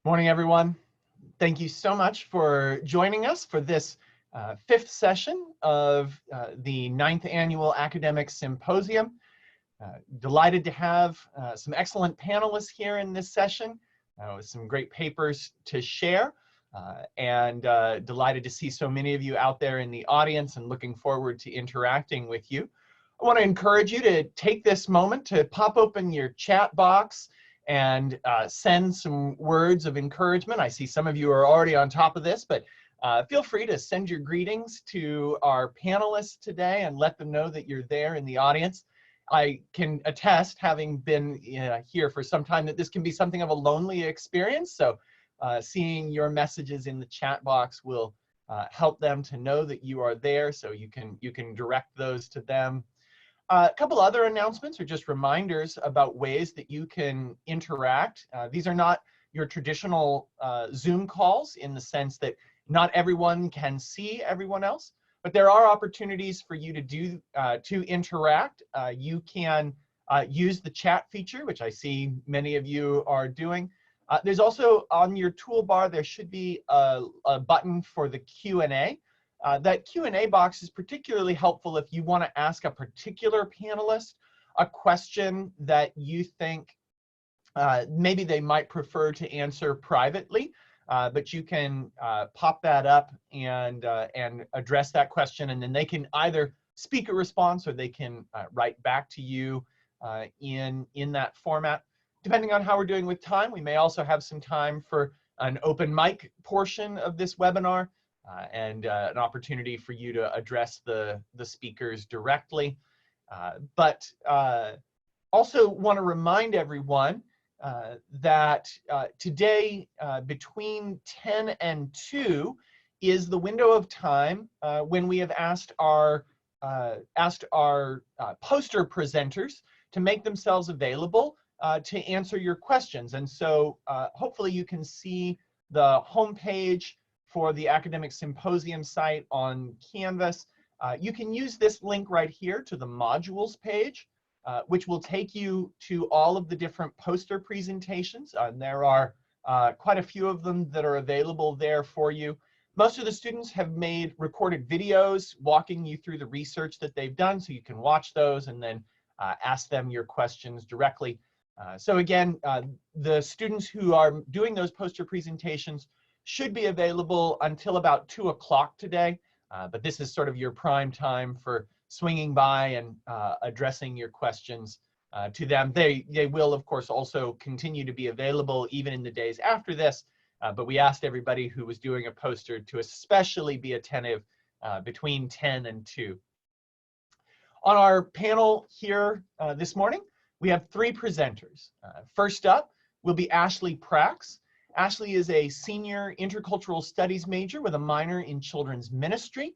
Morning, everyone. Thank you so much for joining us for this fifth session of the 9th Annual Academic Symposium. Delighted to have some excellent panelists here in this session with some great papers to share, and delighted to see so many of you out there in the audience and looking forward to interacting with you. I want to encourage you to take this moment to pop open your chat box and send some words of encouragement. I see some of you are already on top of this, but feel free to send your greetings to our panelists today and let them know that you're there in the audience. I can attest, having been here for some time, that this can be something of a lonely experience. So seeing your messages in the chat box will help them to know that you are there, so you can direct those to them. A couple other announcements are just reminders about ways that you can interact. These are not your traditional Zoom calls, in the sense that not everyone can see everyone else, but there are opportunities for you to interact. You can use the chat feature, which I see many of you are doing. There's also on your toolbar, there should be a button for the Q&A. That Q&A box is particularly helpful if you want to ask a particular panelist a question that you think maybe they might prefer to answer privately, but you can pop that up and address that question, and then they can either speak a response or they can write back to you in that format. Depending on how we're doing with time, we may also have some time for an open mic portion of this webinar. And an opportunity for you to address the speakers directly. But also want to remind everyone that today between 10 and 2 is the window of time when we have asked our poster presenters to make themselves available to answer your questions. And so hopefully you can see the homepage for the Academic Symposium site on Canvas. You can use this link right here to the modules page, which will take you to all of the different poster presentations. There are quite a few of them that are available there for you. Most of the students have made recorded videos walking you through the research that they've done, so you can watch those and then ask them your questions directly. So again, the students who are doing those poster presentations should be available until about 2 o'clock today, but this is sort of your prime time for swinging by and addressing your questions to them. They will, of course, also continue to be available even in the days after this, but we asked everybody who was doing a poster to especially be attentive between 10 and 2. On our panel here this morning, we have 3 presenters. First up will be Ashley Prax. Ashley is a senior intercultural studies major with a minor in children's ministry.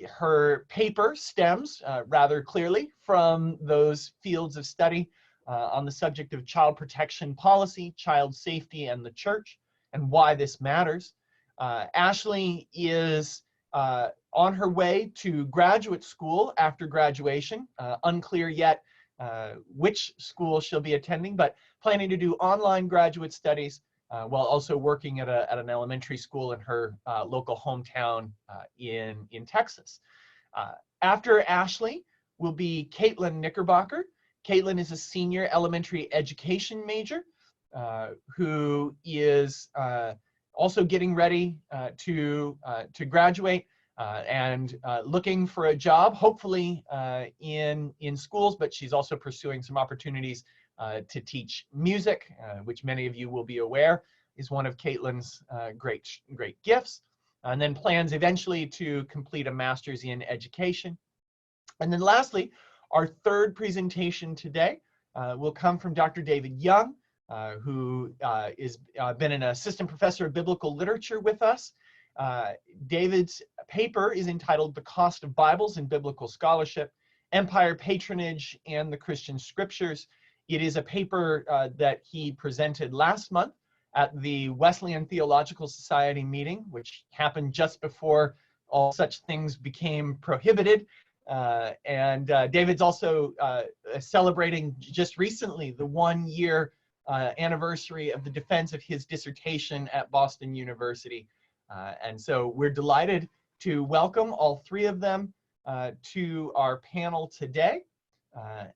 Her paper stems rather clearly from those fields of study on the subject of child protection policy, child safety, and the church, and why this matters. Ashley is on her way to graduate school after graduation. Unclear yet which school she'll be attending, but planning to do online graduate studies while also working at an elementary school in her local hometown in Texas. After Ashley will be Caitlin Knickerbocker. Caitlin is a senior elementary education major who is also getting ready to graduate and looking for a job, hopefully in schools, but she's also pursuing some opportunities to teach music, which many of you will be aware is one of Caitlin's great gifts, and then plans eventually to complete a master's in education. And then lastly, our third presentation today will come from Dr. David Young, who is been an assistant professor of biblical literature with us. David's paper is entitled "The Cost of Bibles in Biblical Scholarship, Empire Patronage and the Christian Scriptures." It is a paper that he presented last month at the Wesleyan Theological Society meeting, which happened just before all such things became prohibited. And David's also celebrating just recently the 1 year anniversary of the defense of his dissertation at Boston University. And so we're delighted to welcome all three of them to our panel today.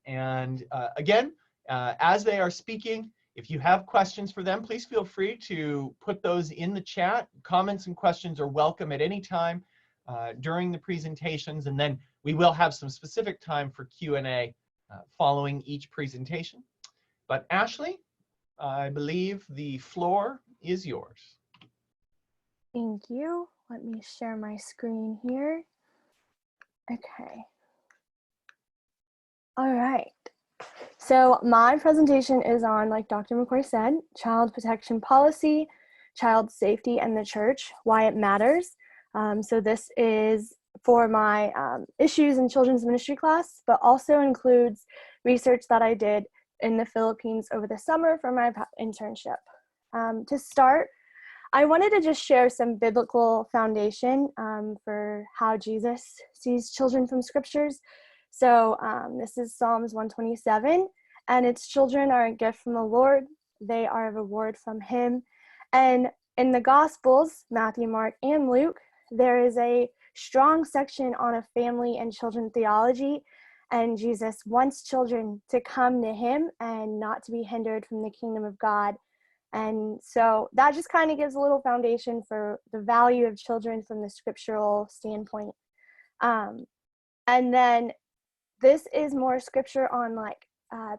Again, as they are speaking, if you have questions for them, please feel free to put those in the chat. Comments and questions are welcome at any time during the presentations, and then we will have some specific time for Q&A following each presentation. But Ashley, I believe the floor is yours. Thank you. Let me share my screen here. Okay. All right. So my presentation is on, like Dr. McCoy said, child protection policy, child safety, and the church, why it matters. So this is for my issues in children's ministry class, but also includes research that I did in the Philippines over the summer for my internship. To start, I wanted to just share some biblical foundation for how Jesus sees children from scriptures. So this is Psalms 127, and its children are a gift from the Lord. They are a reward from him. And in the Gospels, Matthew, Mark, and Luke, there is a strong section on a family and children theology, and Jesus wants children to come to him and not to be hindered from the kingdom of God. And so that just kind of gives a little foundation for the value of children from the scriptural standpoint. And then this is more scripture on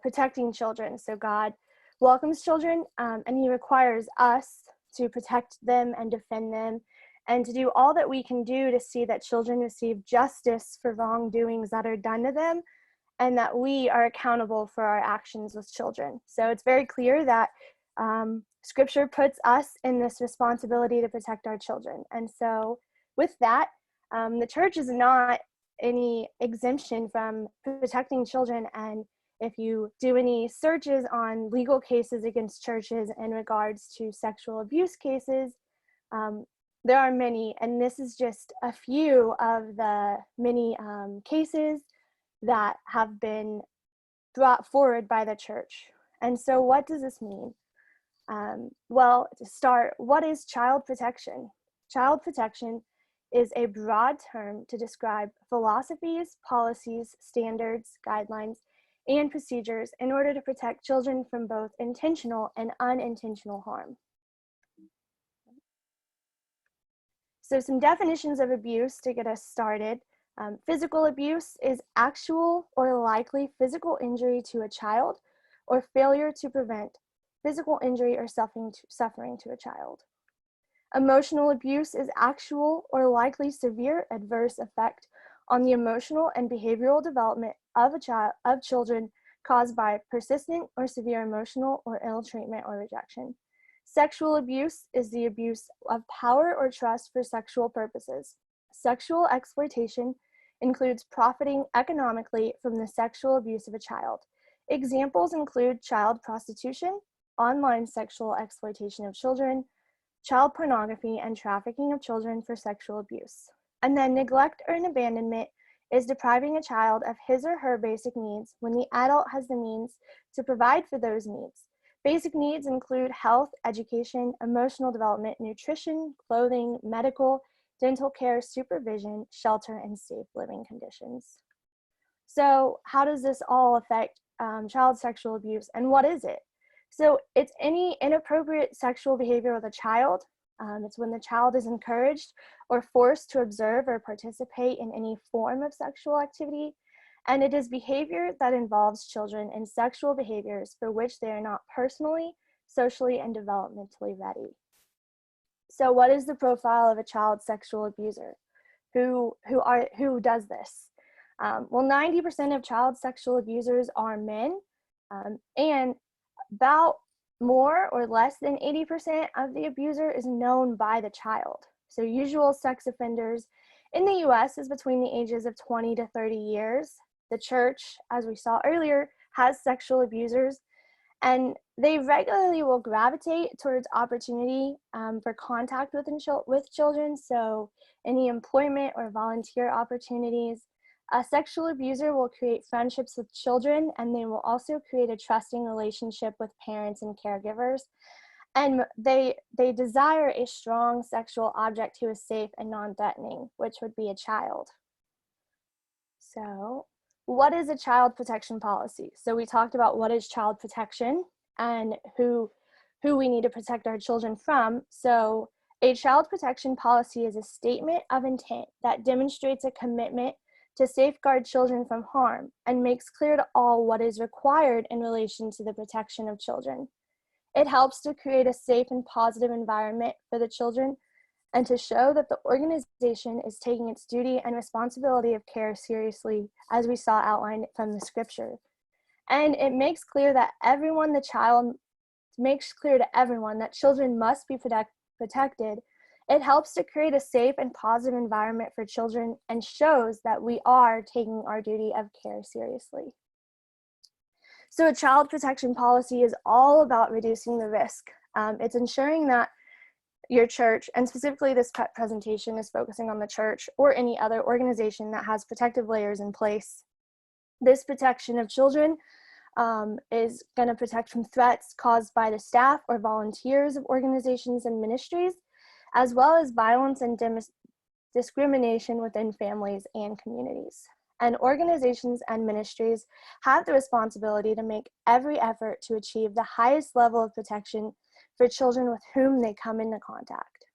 protecting children. So God welcomes children and he requires us to protect them and defend them and to do all that we can do to see that children receive justice for wrongdoings that are done to them and that we are accountable for our actions with children. So it's very clear that scripture puts us in this responsibility to protect our children. And so with that, the church is not any exemption from protecting children. And if you do any searches on legal cases against churches in regards to sexual abuse cases, there are many, and this is just a few of the many cases that have been brought forward by the church. And so what does this mean? Well, to start, what is child protection? Child protection is a broad term to describe philosophies, policies, standards, guidelines, and procedures in order to protect children from both intentional and unintentional harm. So some definitions of abuse to get us started. Physical abuse is actual or likely physical injury to a child or failure to prevent physical injury or suffering to a child. Emotional abuse is actual or likely severe adverse effect on the emotional and behavioral development of children caused by persistent or severe emotional or ill treatment or rejection. Sexual abuse is the abuse of power or trust for sexual purposes. Sexual exploitation includes profiting economically from the sexual abuse of a child. Examples include child prostitution, online sexual exploitation of children, child pornography, and trafficking of children for sexual abuse. And then neglect or abandonment is depriving a child of his or her basic needs when the adult has the means to provide for those needs. Basic needs include health, education, emotional development, nutrition, clothing, medical, dental care, supervision, shelter, and safe living conditions. So how does this all affect child sexual abuse, and what is it? So it's any inappropriate sexual behavior with a child. It's when the child is encouraged or forced to observe or participate in any form of sexual activity. And it is behavior that involves children in sexual behaviors for which they are not personally, socially, and developmentally ready. So what is the profile of a child sexual abuser? Who does this? Well, 90% of child sexual abusers are men, and about more or less than 80% of the abuser is known by the child. So usual sex offenders in the US is between the ages of 20 to 30 years. The church, as we saw earlier, has sexual abusers, and they regularly will gravitate towards opportunity for contact with children. So any employment or volunteer opportunities, A sexual abuser will create friendships with children, and they will also create a trusting relationship with parents and caregivers. And they desire a strong sexual object who is safe and non-threatening, which would be a child. So what is a child protection policy? So we talked about what is child protection and who we need to protect our children from. So a child protection policy is a statement of intent that demonstrates a commitment to safeguard children from harm and makes clear to all what is required in relation to the protection of children. It helps to create a safe and positive environment for the children and to show that the organization is taking its duty and responsibility of care seriously, as we saw outlined from the scripture. And it makes clear that children must be protected. It helps to create a safe and positive environment for children and shows that we are taking our duty of care seriously. So a child protection policy is all about reducing the risk. It's ensuring that your church, and specifically this presentation is focusing on the church or any other organization that has protective layers in place. This protection of children is going to protect from threats caused by the staff or volunteers of organizations and ministries, as well as violence and discrimination within families and communities. And organizations and ministries have the responsibility to make every effort to achieve the highest level of protection for children with whom they come into contact.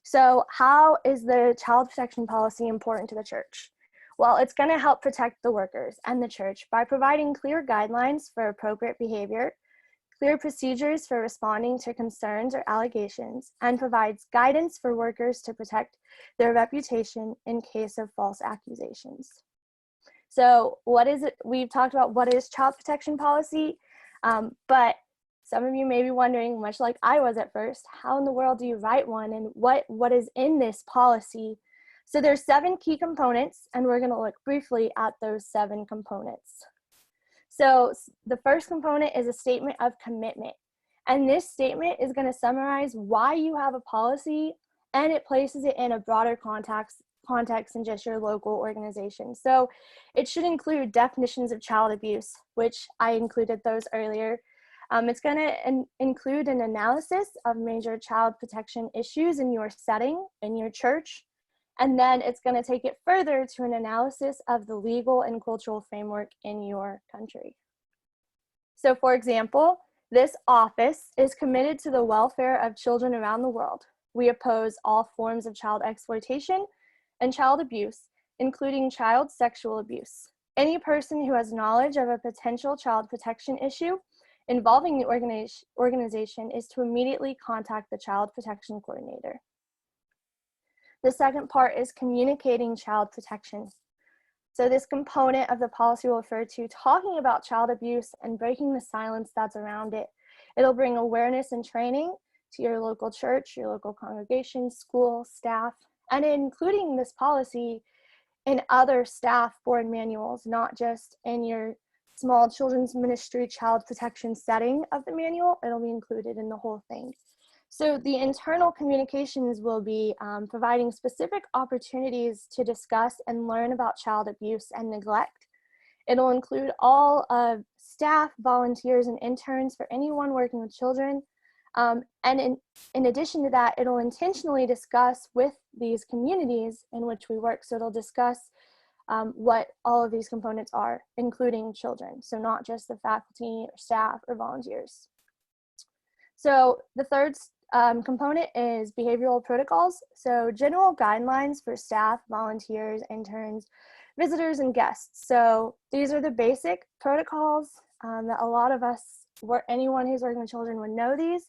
So how is the child protection policy important to the church? Well, it's going to help protect the workers and the church by providing clear guidelines for appropriate behavior, clear procedures for responding to concerns or allegations, and provides guidance for workers to protect their reputation in case of false accusations. So what is it? We've talked about what is child protection policy, but some of you may be wondering, much like I was at first, how in the world do you write one and what is in this policy? So there's 7 key components, and we're going to look briefly at those 7 components. So the first component is a statement of commitment. And this statement is going to summarize why you have a policy, and it places it in a broader context than just your local organization. So it should include definitions of child abuse, which I included those earlier. It's going to include an analysis of major child protection issues in your setting, in your church, and then it's going to take it further to an analysis of the legal and cultural framework in your country. So for example, this office is committed to the welfare of children around the world. We oppose all forms of child exploitation and child abuse, including child sexual abuse. Any person who has knowledge of a potential child protection issue involving the organization is to immediately contact the child protection coordinator. The second part is communicating child protection. So this component of the policy will refer to talking about child abuse and breaking the silence that's around it. It'll bring awareness and training to your local church, your local congregation, school, staff, and including this policy in other staff board manuals, not just in your small children's ministry child protection setting of the manual. It'll be included in the whole thing. So the internal communications will be providing specific opportunities to discuss and learn about child abuse and neglect. It'll include all of staff, volunteers, and interns for anyone working with children. And in addition to that, it'll intentionally discuss with these communities in which we work. So it'll discuss what all of these components are, including children. So not just the faculty or staff or volunteers. So the third component is behavioral protocols. So general guidelines for staff, volunteers, interns, visitors, and guests. So these are the basic protocols that a lot of us, anyone who's working with children would know these,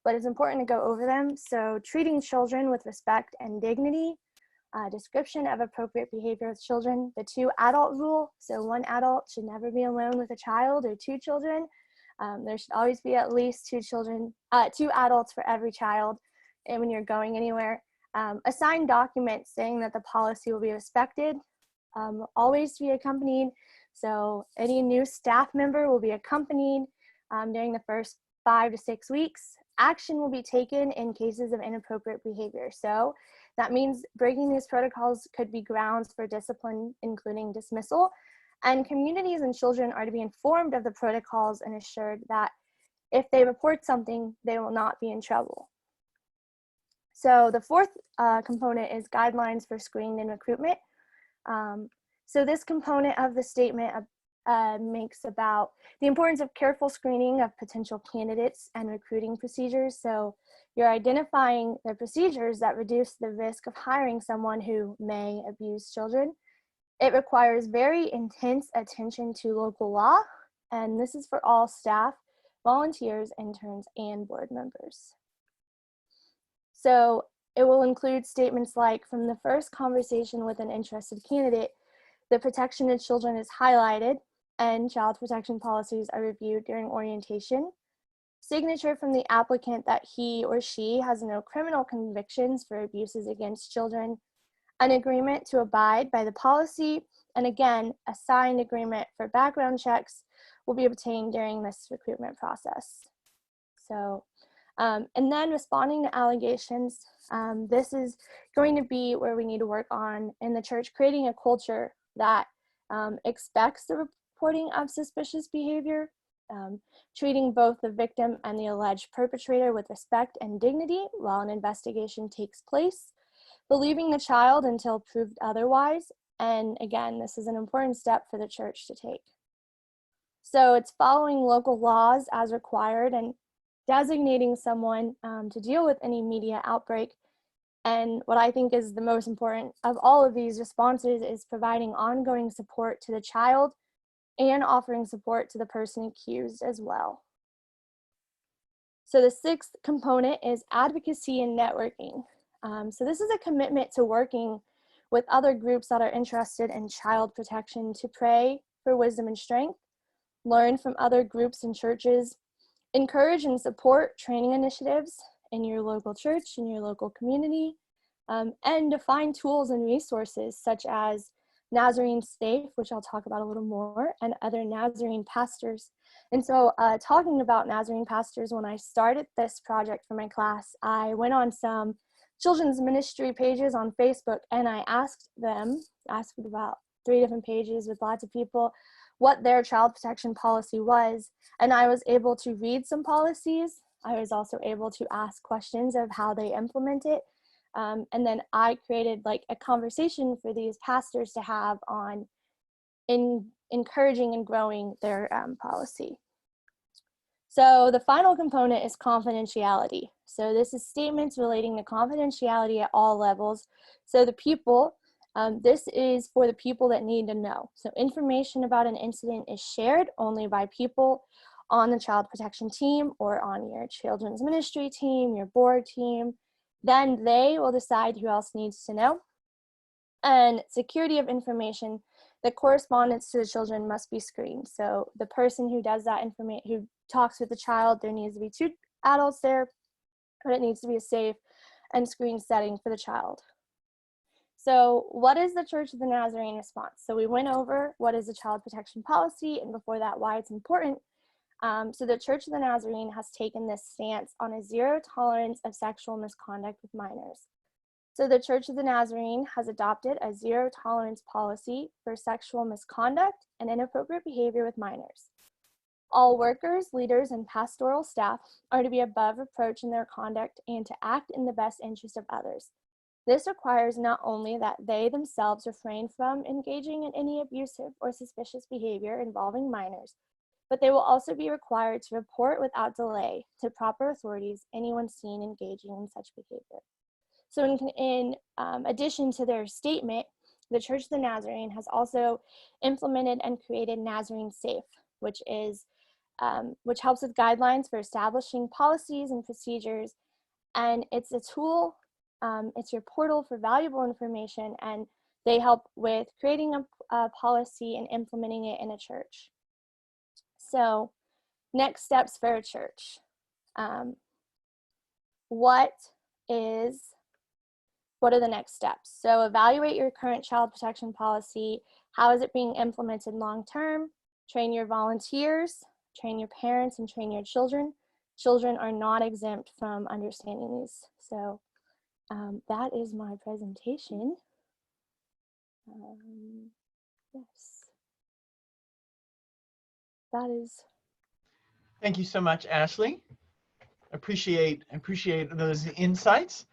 but it's important to go over them. So treating children with respect and dignity, description of appropriate behavior with children, the 2 adult rule. So 1 adult should never be alone with a child or 2 children. There should always be at least 2 adults for every child, and when you're going anywhere. A signed document saying that the policy will be respected, always to be accompanied. So any new staff member will be accompanied during the first 5 to 6 weeks. Action will be taken in cases of inappropriate behavior. So That means breaking these protocols could be grounds for discipline, including dismissal, and communities and children are to be informed of the protocols and assured that if they report something, they will not be in trouble. So the fourth component is guidelines for screening and recruitment. So this component of the statement makes about the importance of careful screening of potential candidates and recruiting procedures. So you're identifying the procedures that reduce the risk of hiring someone who may abuse children. It requires very intense attention to local law, and this is for all staff, volunteers, interns, and board members. So it will include statements like, from the first conversation with an interested candidate, the protection of children is highlighted and child protection policies are reviewed during orientation. Signature from the applicant that he or she has no criminal convictions for abuses against children. An agreement to abide by the policy, and again, a signed agreement for background checks will be obtained during this recruitment process. So, and then responding to allegations, this is going to be where we need to work on in the church, creating a culture that expects the reporting of suspicious behavior, treating both the victim and the alleged perpetrator with respect and dignity while an investigation takes place, believing the child until proved otherwise. And again, this is an important step for the church to take. So it's following local laws as required and designating someone to deal with any media outbreak. And what I think is the most important of all of these responses is providing ongoing support to the child and offering support to the person accused as well. So the sixth component is advocacy and networking. So this is a commitment to working with other groups that are interested in child protection to pray for wisdom and strength, learn from other groups and churches, encourage and support training initiatives in your local church, in your local community, and define tools and resources such as Nazarene Safe, which I'll talk about a little more, and other Nazarene pastors. And so talking about Nazarene pastors, when I started this project for my class, I went on some children's ministry pages on Facebook, and I asked about 3 different pages with lots of people what their child protection policy was. And I was able to read some policies. I was also able to ask questions of how they implement it. And then I created like a conversation for these pastors to have on encouraging and growing their policy. So the final component is confidentiality. So this is statements relating to confidentiality at all levels. So the people, this is for the people that need to know. So information about an incident is shared only by people on the child protection team or on your children's ministry team, your board team. Then they will decide who else needs to know. And security of information, the correspondence to the children must be screened. So the person who does that who talks with the child, there needs to be 2 adults there, but it needs to be a safe and screened setting for the child. So what is the Church of the Nazarene response? So we went over what is the child protection policy, and before that, why it's important. So the Church of the Nazarene has taken this stance on a zero tolerance of sexual misconduct with minors. So the Church of the Nazarene has adopted a zero tolerance policy for sexual misconduct and inappropriate behavior with minors. All workers, leaders, and pastoral staff are to be above reproach in their conduct and to act in the best interest of others. This requires not only that they themselves refrain from engaging in any abusive or suspicious behavior involving minors, but they will also be required to report without delay to proper authorities anyone seen engaging in such behavior. So in addition to their statement, the Church of the Nazarene has also implemented and created Nazarene Safe, which helps with guidelines for establishing policies and procedures. And it's a tool, it's your portal for valuable information, and they help with creating a policy and implementing it in a church. So next steps for a church. What are the next steps? So evaluate your current child protection policy. How is it being implemented long-term? Train your volunteers, train your parents, and train your children. Children are not exempt from understanding these. So that is my presentation. Yes, that is. Thank you so much, Ashley. Appreciate those insights.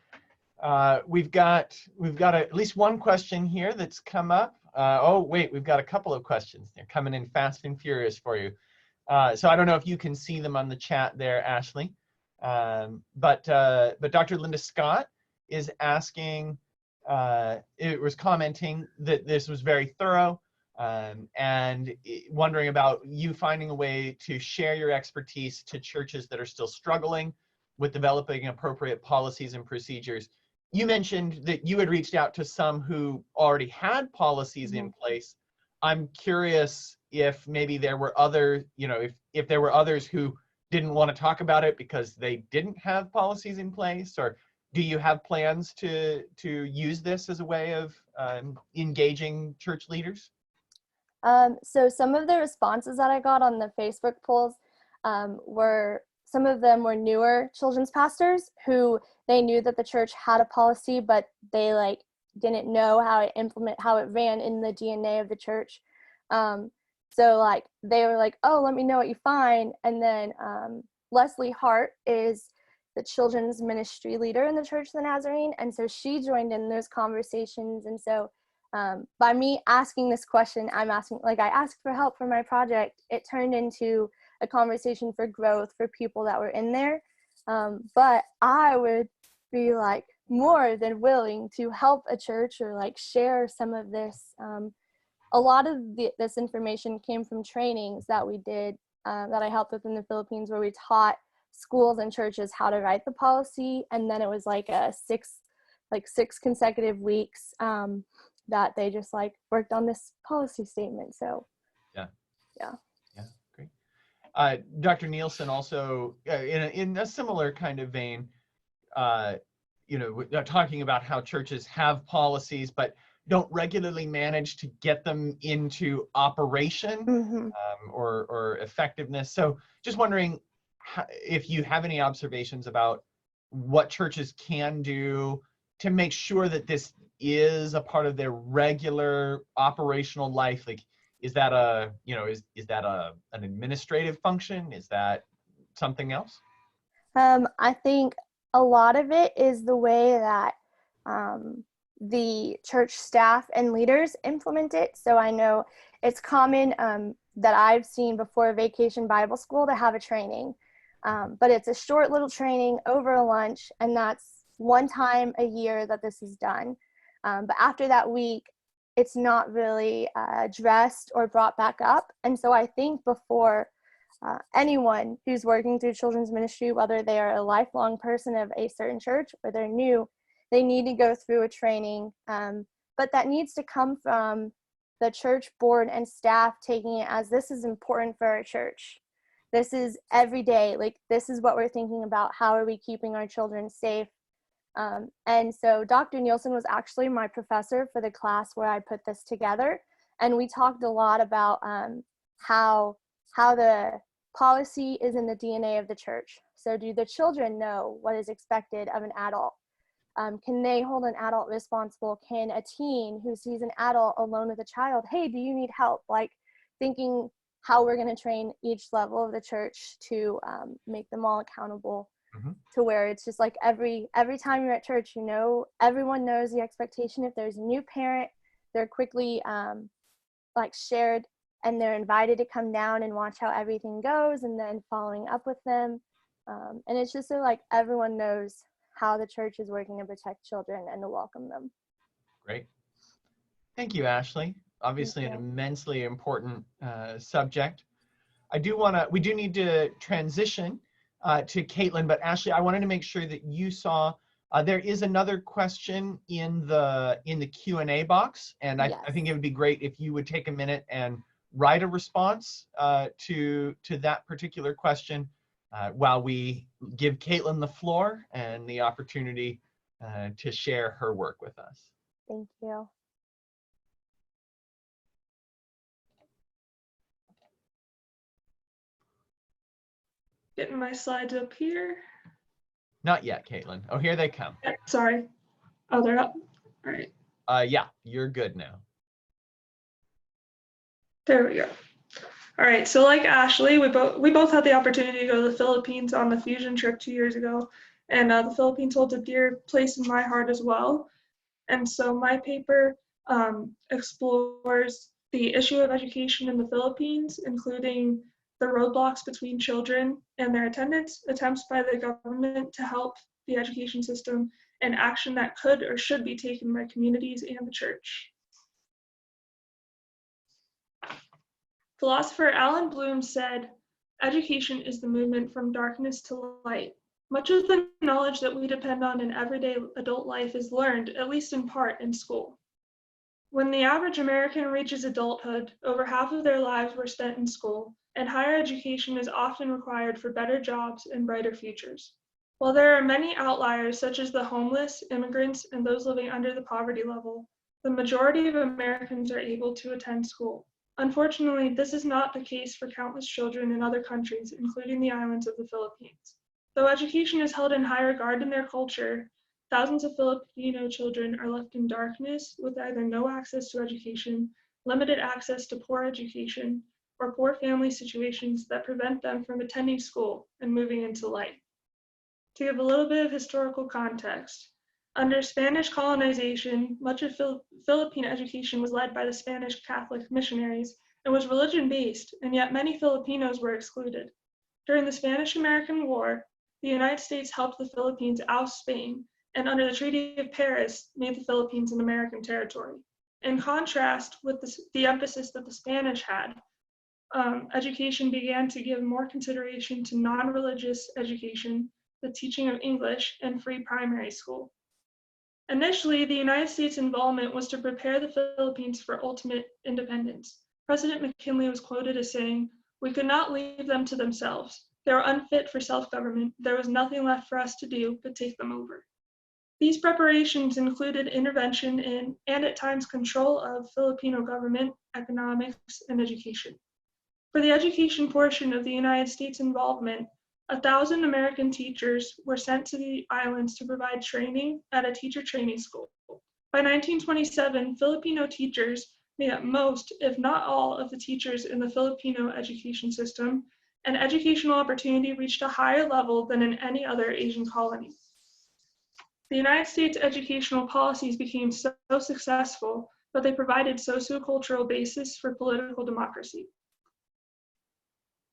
We've got at least one question here that's come up. Oh wait, we've got a couple of questions. They're coming in fast and furious for you. So I don't know if you can see them on the chat there, Ashley. But Dr. Linda Scott is asking, it was commenting that this was very thorough, and wondering about you finding a way to share your expertise to churches that are still struggling with developing appropriate policies and procedures. You mentioned that you had reached out to some who already had policies in place. I'm curious if maybe there were other, if there were others who didn't want to talk about it because they didn't have policies in place, or do you have plans to use this as a way of engaging church leaders? So some of the responses that I got on the Facebook polls some of them were newer children's pastors who they knew that the church had a policy, but they didn't know how it ran in the DNA of the church. So they were like, oh, let me know what you find. And then Leslie Hart is the children's ministry leader in the Church of the Nazarene. And so she joined in those conversations. And so by me asking this question, I asked for help for my project. It turned into a conversation for growth for people that were in there. But I would be more than willing to help a church or share some of this. A lot of this information came from trainings that we did that I helped with in the Philippines, where we taught schools and churches how to write the policy. And then it was six consecutive weeks that they just worked on this policy statement. So yeah, great. Dr. Nielsen also in a similar kind of vein, talking about how churches have policies but don't regularly manage to get them into operation or effectiveness. So just wondering if you have any observations about what churches can do to make sure that this is a part of their regular operational life. Is that an administrative function? Is that something else? I think a lot of it is the way that the church staff and leaders implement it. So I know it's common that I've seen before Vacation Bible School to have a training, but it's a short little training over a lunch, and that's one time a year that this is done. But after that week, it's not really addressed or brought back up. And so I think before anyone who's working through children's ministry, whether they are a lifelong person of a certain church or they're new, they need to go through a training. But that needs to come from the church board and staff taking it as, this is important for our church. This is every day. This is what we're thinking about. How are we keeping our children safe? And so Dr. Nielsen was actually my professor for the class where I put this together. And we talked a lot about how the policy is in the DNA of the church. So do the children know what is expected of an adult? Can they hold an adult responsible? Can a teen who sees an adult alone with a child, hey, do you need help? Thinking how we're going to train each level of the church to make them all accountable. To where it's just every time you're at church, everyone knows the expectation. If there's a new parent, they're quickly shared, and they're invited to come down and watch how everything goes, and then following up with them. And it's just so everyone knows how the church is working to protect children and to welcome them. Great. Thank you, Ashley. Obviously an immensely important subject. We do need to transition to Caitlin, but Ashley, I wanted to make sure that you saw there is another question in the Q&A box, and I think it would be great if you would take a minute and write a response to that particular question while we give Caitlin the floor and the opportunity to share her work with us. Thank you. Getting my slides up here. Not yet, Caitlin. Oh, here they come. Yeah, sorry. Oh, they're up. All right. Yeah, you're good now. There we go. All right. So like Ashley, we both had the opportunity to go to the Philippines on the Fusion trip 2 years ago, and the Philippines holds a dear place in my heart as well. And so my paper explores the issue of education in the Philippines, including the roadblocks between children and their attendance, attempts by the government to help the education system, and action that could or should be taken by communities and the church. Philosopher Alan Bloom said, "Education is the movement from darkness to light. Much of the knowledge that we depend on in everyday adult life is learned, at least in part, in school." When the average American reaches adulthood, over half of their lives were spent in school, and higher education is often required for better jobs and brighter futures. While there are many outliers, such as the homeless, immigrants, and those living under the poverty level, the majority of Americans are able to attend school. Unfortunately, this is not the case for countless children in other countries, including the islands of the Philippines. Though education is held in high regard in their culture, thousands of Filipino children are left in darkness with either no access to education, limited access to poor education, or poor family situations that prevent them from attending school and moving into life. To give a little bit of historical context, under Spanish colonization, much of Philippine education was led by the Spanish Catholic missionaries and was religion-based, and yet many Filipinos were excluded. During the Spanish-American War, the United States helped the Philippines oust Spain, and under the Treaty of Paris, made the Philippines an American territory. In contrast with the emphasis that the Spanish had, education began to give more consideration to non-religious education, the teaching of English, and free primary school. Initially, the United States' involvement was to prepare the Philippines for ultimate independence. President McKinley was quoted as saying, "We could not leave them to themselves. They were unfit for self-government. There was nothing left for us to do but take them over." These preparations included intervention in, and at times control of, Filipino government, economics, and education. For the education portion of the United States involvement, 1,000 American teachers were sent to the islands to provide training at a teacher training school. By 1927, Filipino teachers made up most, if not all, of the teachers in the Filipino education system, and educational opportunity reached a higher level than in any other Asian colony. The United States educational policies became so successful, but they provided sociocultural basis for political democracy.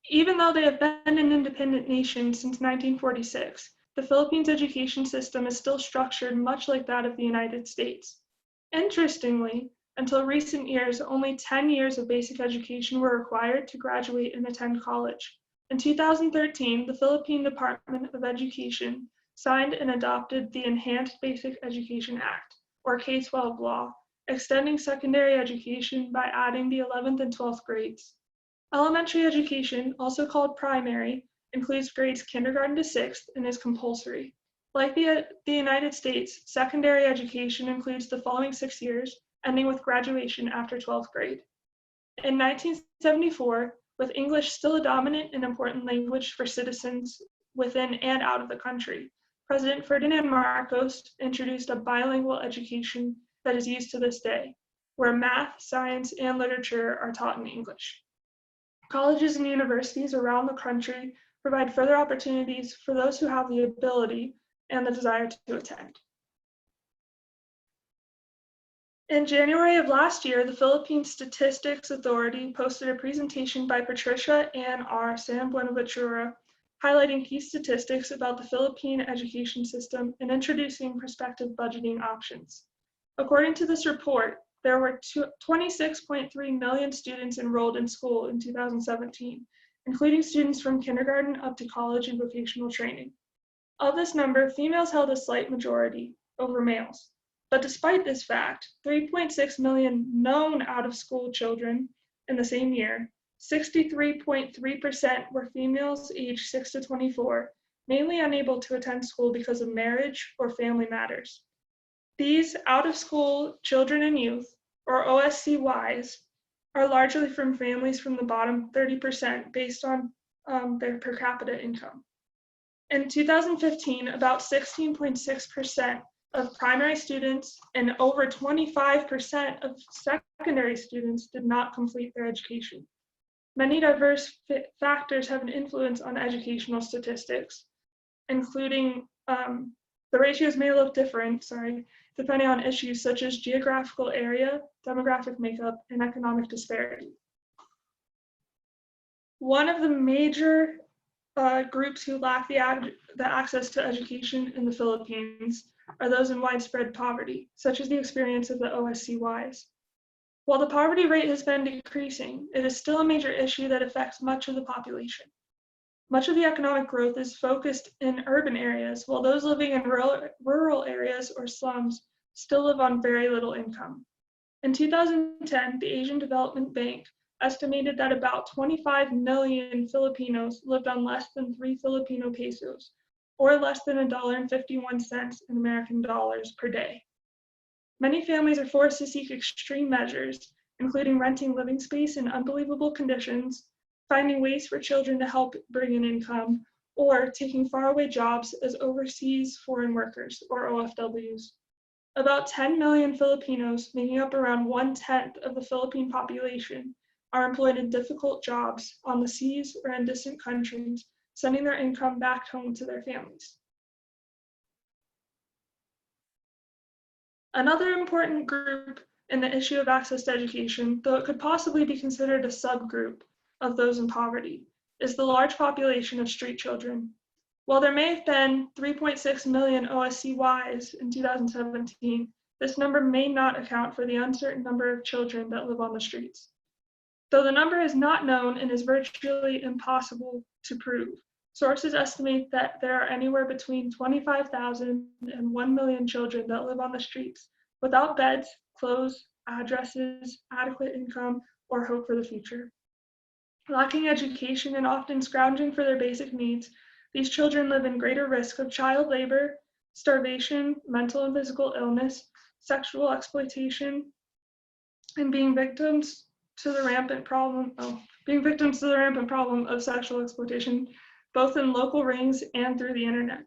Even though they have been an independent nation since 1946, the Philippines' education system is still structured much like that of the United States. Interestingly, until recent years, only 10 years of basic education were required to graduate and attend college. In 2013, the Philippine Department of Education signed and adopted the Enhanced Basic Education Act, or K-12 law, extending secondary education by adding the 11th and 12th grades. Elementary education, also called primary, includes grades kindergarten to 6th and is compulsory. Like the United States, secondary education includes the following 6 years, ending with graduation after 12th grade. In 1974, with English still a dominant and important language for citizens within and out of the country, President Ferdinand Marcos introduced a bilingual education that is used to this day, where math, science, and literature are taught in English. Colleges and universities around the country provide further opportunities for those who have the ability and the desire to attend. In January of last year, the Philippine Statistics Authority posted a presentation by Patricia Ann R. San Buenaventura, highlighting key statistics about the Philippine education system and introducing prospective budgeting options. According to this report, there were 26.3 million students enrolled in school in 2017, including students from kindergarten up to college and vocational training. Of this number, females held a slight majority over males. But despite this fact, 3.6 million known out-of-school children in the same year, 63.3% were females aged 6 to 24, mainly unable to attend school because of marriage or family matters. These out-of-school children and youth, or OSCYs, are largely from families from the bottom 30% based on their per capita income. In 2015, about 16.6% of primary students and over 25% of secondary students did not complete their education. Many diverse factors have an influence on educational statistics, including the ratios may look different, depending on issues such as geographical area, demographic makeup, and economic disparity. One of the major groups who lack the access to education in the Philippines are those in widespread poverty, such as the experience of the OSCYs. While the poverty rate has been decreasing, it is still a major issue that affects much of the population. Much of the economic growth is focused in urban areas, while those living in rural areas or slums still live on very little income. In 2010, the Asian Development Bank estimated that about 25 million Filipinos lived on less than 3 Filipino pesos, or less than $1.51 in American dollars per day. Many families are forced to seek extreme measures, including renting living space in unbelievable conditions, finding ways for children to help bring in income, or taking faraway jobs as overseas foreign workers, or OFWs. About 10 million Filipinos, making up around 1/10 of the Philippine population, are employed in difficult jobs on the seas or in distant countries, sending their income back home to their families. Another important group in the issue of access to education, though it could possibly be considered a subgroup of those in poverty, is the large population of street children. While there may have been 3.6 million OSCYs in 2017, this number may not account for the uncertain number of children that live on the streets. Though the number is not known and is virtually impossible to prove, sources estimate that there are anywhere between 25,000 and 1 million children that live on the streets without beds, clothes, addresses, adequate income, or hope for the future. Lacking education and often scrounging for their basic needs, these children live in greater risk of child labor, starvation, mental and physical illness, sexual exploitation, and being victims to the rampant problem of sexual exploitation, both in local rings and through the internet.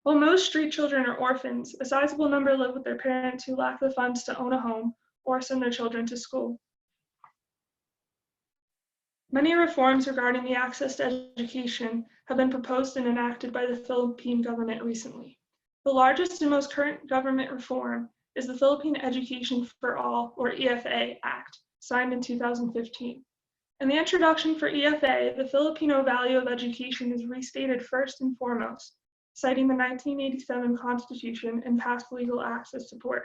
While most street children are orphans, a sizable number live with their parents who lack the funds to own a home or send their children to school. Many reforms regarding the access to education have been proposed and enacted by the Philippine government recently. The largest and most current government reform is the Philippine Education for All, or EFA, Act, signed in 2015. In the introduction for EFA, the Filipino value of education is restated first and foremost, citing the 1987 Constitution and past legal acts as support.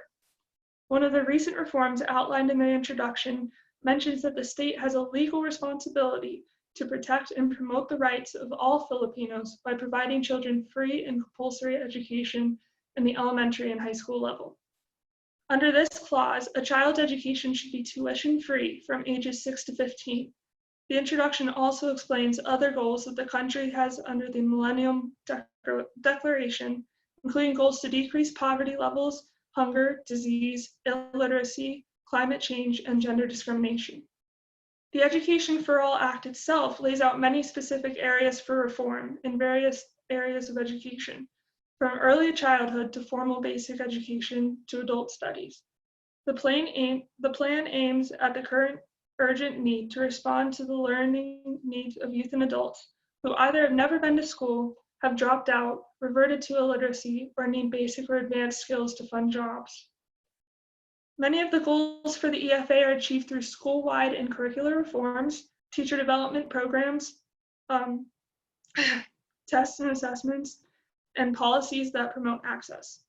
One of the recent reforms outlined in the introduction mentions that the state has a legal responsibility to protect and promote the rights of all Filipinos by providing children free and compulsory education in the elementary and high school level. Under this clause, a child's education should be tuition-free from ages 6 to 15. The introduction also explains other goals that the country has under the Millennium Declaration, including goals to decrease poverty levels, hunger, disease, illiteracy, climate change, and gender discrimination. The Education for All Act itself lays out many specific areas for reform in various areas of education, from early childhood to formal basic education to adult studies. The plan aims at the current urgent need to respond to the learning needs of youth and adults who either have never been to school, have dropped out, reverted to illiteracy, or need basic or advanced skills to fund jobs. Many of the goals for the EFA are achieved through school-wide and curricular reforms, teacher development programs, tests and assessments, and policies that promote access.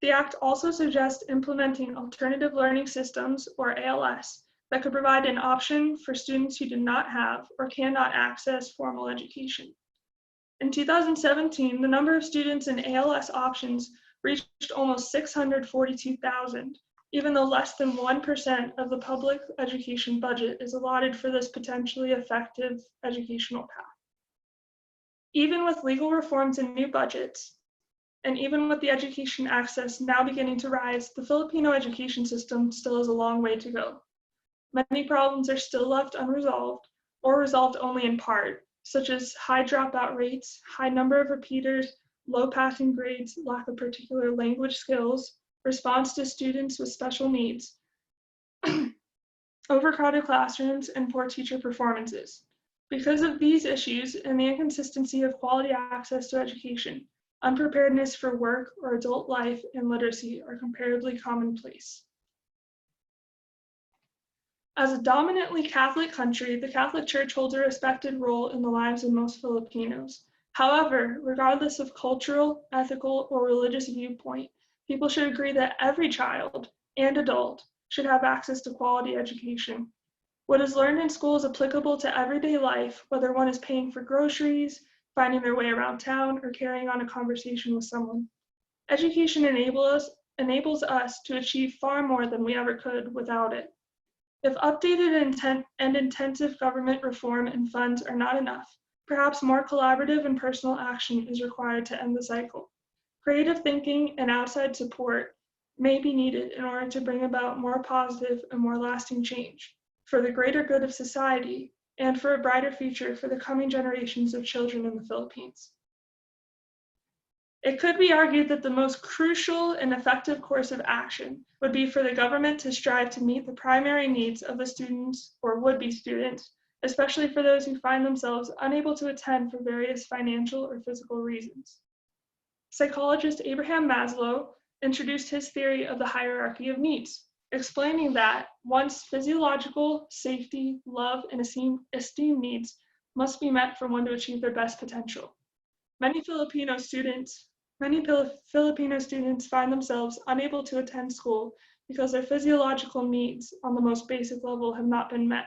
The Act also suggests implementing alternative learning systems, or ALS, that could provide an option for students who do not have or cannot access formal education. In 2017, the number of students in ALS options reached almost 642,000, even though less than 1% of the public education budget is allotted for this potentially effective educational path. Even with legal reforms and new budgets, and even with the education access now beginning to rise, the Filipino education system still has a long way to go. Many problems are still left unresolved, or resolved only in part, such as high dropout rates, high number of repeaters, low passing grades, lack of particular language skills, response to students with special needs, overcrowded classrooms, and poor teacher performances. Because of these issues and the inconsistency of quality access to education, unpreparedness for work or adult life and literacy are comparatively commonplace. As a dominantly Catholic country, the Catholic Church holds a respected role in the lives of most Filipinos. However, regardless of cultural, ethical, or religious viewpoint, people should agree that every child and adult should have access to quality education. What is learned in school is applicable to everyday life, whether one is paying for groceries, finding their way around town, or carrying on a conversation with someone. Education enables us to achieve far more than we ever could without it. If updated and intensive government reform and funds are not enough, perhaps more collaborative and personal action is required to end the cycle. Creative thinking and outside support may be needed in order to bring about more positive and more lasting change for the greater good of society and for a brighter future for the coming generations of children in the Philippines. It could be argued that the most crucial and effective course of action would be for the government to strive to meet the primary needs of the students or would-be students, especially for those who find themselves unable to attend for various financial or physical reasons. Psychologist Abraham Maslow introduced his theory of the hierarchy of needs, explaining that one's physiological, safety, love, and esteem needs must be met for one to achieve their best potential. Many Filipino students find themselves unable to attend school because their physiological needs on the most basic level have not been met.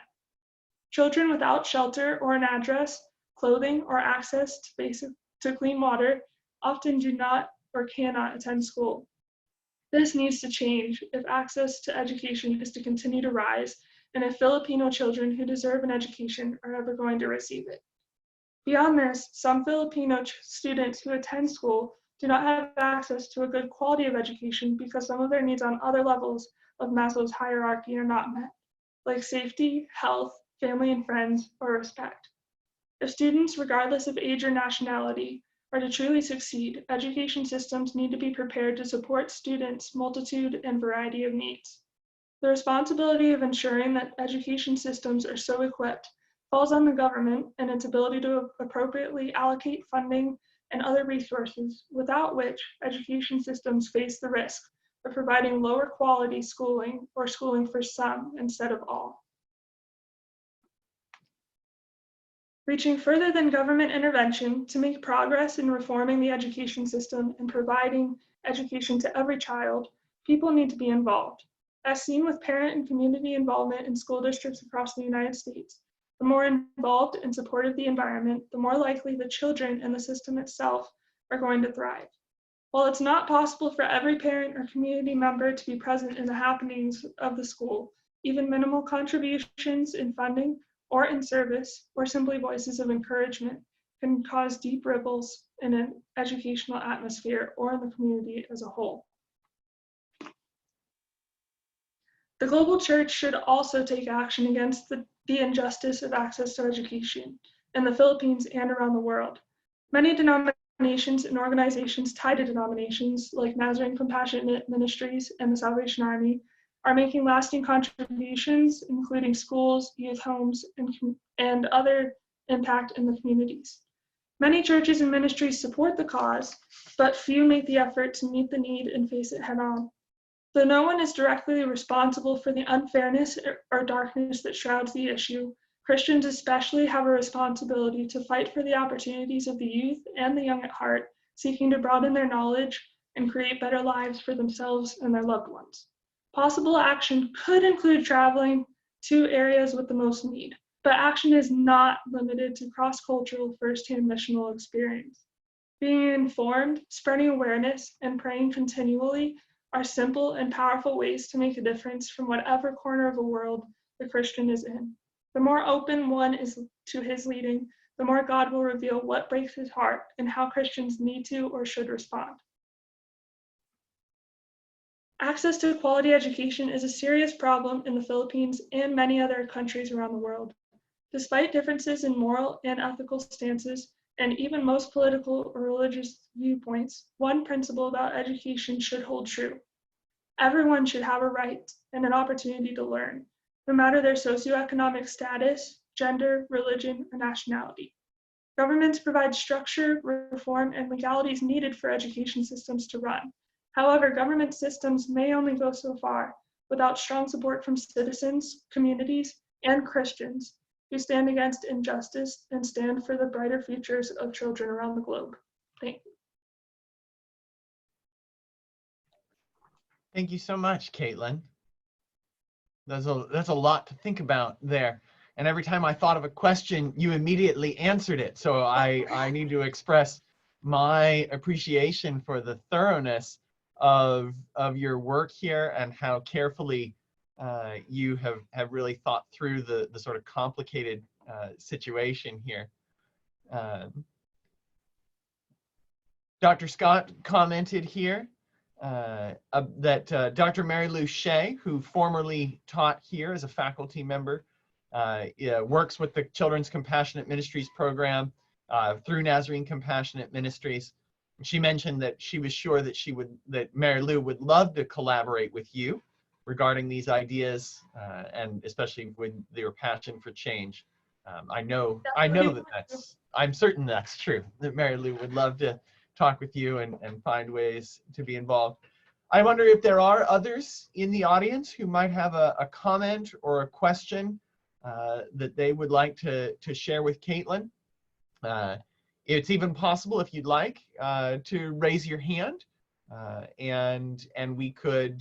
Children without shelter or an address, clothing, or access to clean water often do not or cannot attend school. This needs to change if access to education is to continue to rise and if Filipino children who deserve an education are ever going to receive it. Beyond this, some Filipino students who attend school do not have access to a good quality of education because some of their needs on other levels of Maslow's hierarchy are not met, like safety, health, family and friends, or respect. If students, regardless of age or nationality, are to truly succeed, education systems need to be prepared to support students' multitude and variety of needs. The responsibility of ensuring that education systems are so equipped falls on the government and its ability to appropriately allocate funding and other resources, without which education systems face the risk of providing lower quality schooling or schooling for some instead of all. Reaching further than government intervention to make progress in reforming the education system and providing education to every child, people need to be involved. As seen with parent and community involvement in school districts across the United States, the more involved and supportive the environment, the more likely the children and the system itself are going to thrive. While it's not possible for every parent or community member to be present in the happenings of the school, even minimal contributions in funding or in service, or simply voices of encouragement can cause deep ripples in an educational atmosphere or in the community as a whole. The global church should also take action against the injustice of access to education in the Philippines and around the world. Many denominations and organizations tied to denominations like Nazarene Compassionate Ministries and the Salvation Army are making lasting contributions, including schools, youth homes, and other impact in the communities. Many churches and ministries support the cause, but few make the effort to meet the need and face it head on. Though no one is directly responsible for the unfairness or darkness that shrouds the issue, Christians especially have a responsibility to fight for the opportunities of the youth and the young at heart, seeking to broaden their knowledge and create better lives for themselves and their loved ones. Possible action could include traveling to areas with the most need, but action is not limited to cross-cultural first-hand missional experience. Being informed, spreading awareness, and praying continually are simple and powerful ways to make a difference from whatever corner of the world the Christian is in. The more open one is to his leading, the more God will reveal what breaks his heart and how Christians need to or should respond. Access to quality education is a serious problem in the Philippines and many other countries around the world. Despite differences in moral and ethical stances, and even most political or religious viewpoints, one principle about education should hold true. Everyone should have a right and an opportunity to learn, no matter their socioeconomic status, gender, religion, or nationality. Governments provide structure, reform, and legalities needed for education systems to run. However, government systems may only go so far without strong support from citizens, communities, and Christians who stand against injustice and stand for the brighter futures of children around the globe. Thank you. Thank you so much, Caitlin. That's a lot to think about there. And every time I thought of a question, you immediately answered it. So I need to express my appreciation for the thoroughness of your work here and how carefully you have really thought through the sort of complicated situation here. Dr. Scott commented here that Dr. Mary Lou Shea, who formerly taught here as a faculty member, works with the Children's Compassionate Ministries program through Nazarene Compassionate Ministries. She mentioned that she was sure that Mary Lou would love to collaborate with you regarding these ideas, and especially with your passion for change. I'm certain that's true, that Mary Lou would love to talk with you and find ways to be involved. I wonder if there are others in the audience who might have a comment or a question that they would like to share with Caitlin. It's even possible, if you'd like, to raise your hand, and we can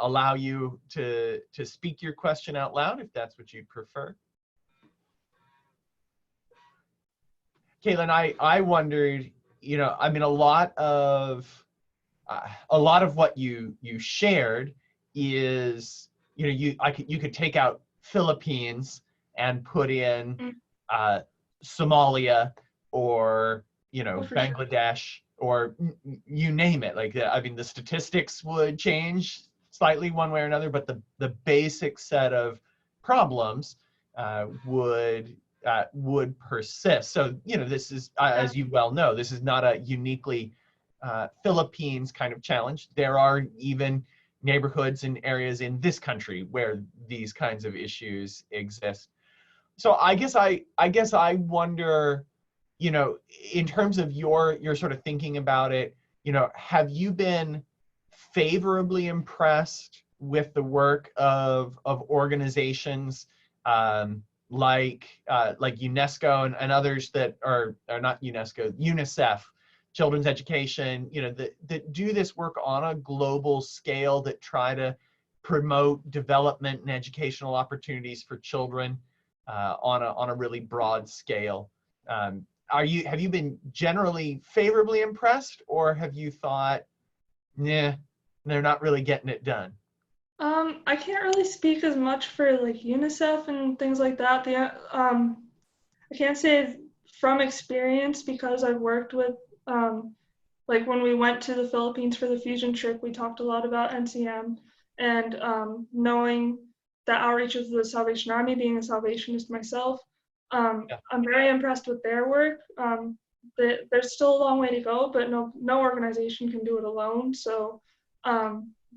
allow you to speak your question out loud if that's what you'd prefer. Caitlin, I wondered, I mean, a lot of what you shared is, you could take out Philippines and put in Somalia or Bangladesh, or you name it. Like, I mean, the statistics would change slightly one way or another, but the basic set of problems would persist. So, this is, as you well know, this is not a uniquely Philippines kind of challenge. There are even neighborhoods and areas in this country where these kinds of issues exist. So I guess I wonder, in terms of your sort of thinking about it, have you been favorably impressed with the work of organizations like UNESCO and others that are not UNESCO, UNICEF, Children's Education, that do this work on a global scale, that try to promote development and educational opportunities for children on a really broad scale? Have you been generally favorably impressed, or have you thought, nah, they're not really getting it done? I can't really speak as much for like UNICEF and things like that. I can't say from experience, because I've worked with, like when we went to the Philippines for the fusion trip, we talked a lot about NCM, and knowing the outreach of the Salvation Army, being a Salvationist myself, I'm very impressed with their work. There's still a long way to go, but no organization can do it alone. So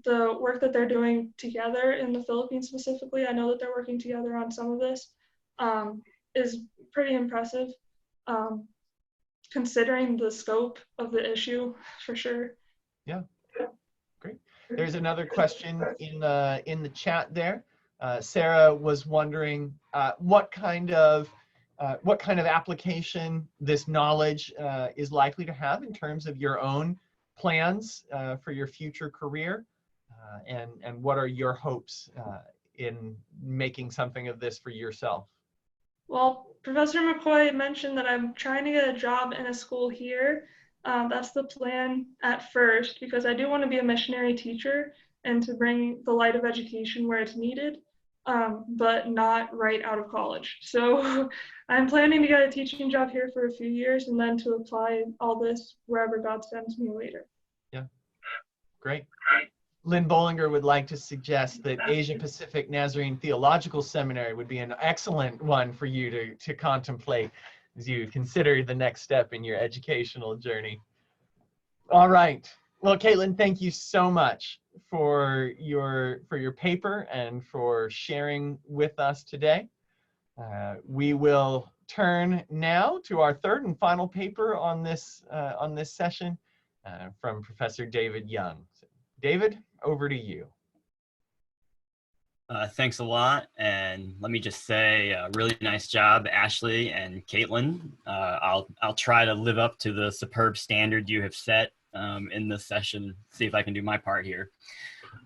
the work that they're doing together in the Philippines specifically, I know that they're working together on some of this, is pretty impressive, considering the scope of the issue, for sure. Yeah, great. There's another question in the chat there. Sarah was wondering what kind of application this knowledge is likely to have in terms of your own plans for your future career, and what are your hopes in making something of this for yourself? Well, Professor McCoy mentioned that I'm trying to get a job in a school here. That's the plan at first, because I do want to be a missionary teacher and to bring the light of education where it's needed, but not right out of college. So I'm planning to get a teaching job here for a few years and then to apply all this wherever God sends me later. Yeah, great. Lynn Bollinger would like to suggest that Asia Pacific Nazarene Theological Seminary would be an excellent one for you to contemplate. as you consider the next step in your educational journey. All right. Well, Caitlin, thank you so much for your paper and for sharing with us today. We will turn now to our third and final paper on this session from Professor David Young. So, David, over to you. Thanks a lot, and let me just say, really nice job, Ashley and Caitlin. I'll try to live up to the superb standard you have set in this session. See if I can do my part here.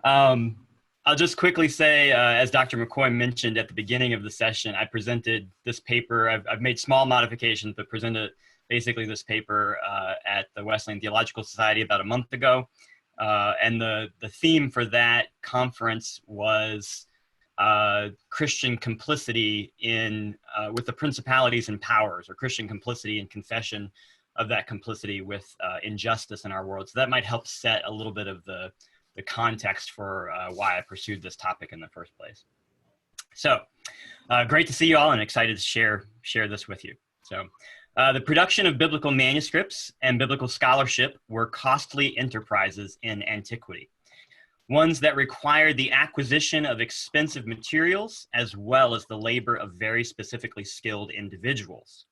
I'll just quickly say, as Dr. McCoy mentioned at the beginning of the session, I presented this paper. I've made small modifications, but presented basically this paper at the Wesleyan Theological Society about a month ago. And the theme for that conference was Christian complicity in with the principalities and powers, or Christian complicity and confession of that complicity with injustice in our world. So that might help set a little bit of the context for why I pursued this topic in the first place. So great to see you all, and excited to share this with you. So the production of biblical manuscripts and biblical scholarship were costly enterprises in antiquity, ones that required the acquisition of expensive materials as well as the labor of very specifically skilled individuals.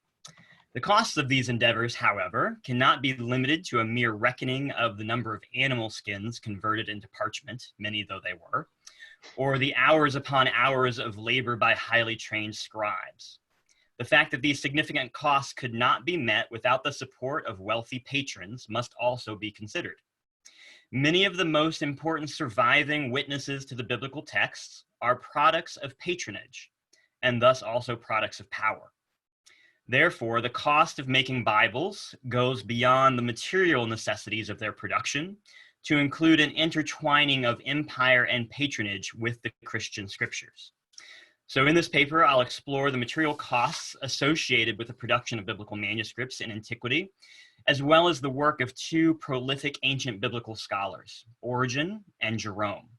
The costs of these endeavors, however, cannot be limited to a mere reckoning of the number of animal skins converted into parchment, many though they were, or the hours upon hours of labor by highly trained scribes. The fact that these significant costs could not be met without the support of wealthy patrons must also be considered. Many of the most important surviving witnesses to the biblical texts are products of patronage, and thus also products of power. Therefore, the cost of making Bibles goes beyond the material necessities of their production to include an intertwining of empire and patronage with the Christian scriptures. So in this paper, I'll explore the material costs associated with the production of biblical manuscripts in antiquity, as well as the work of two prolific ancient biblical scholars, Origen and Jerome,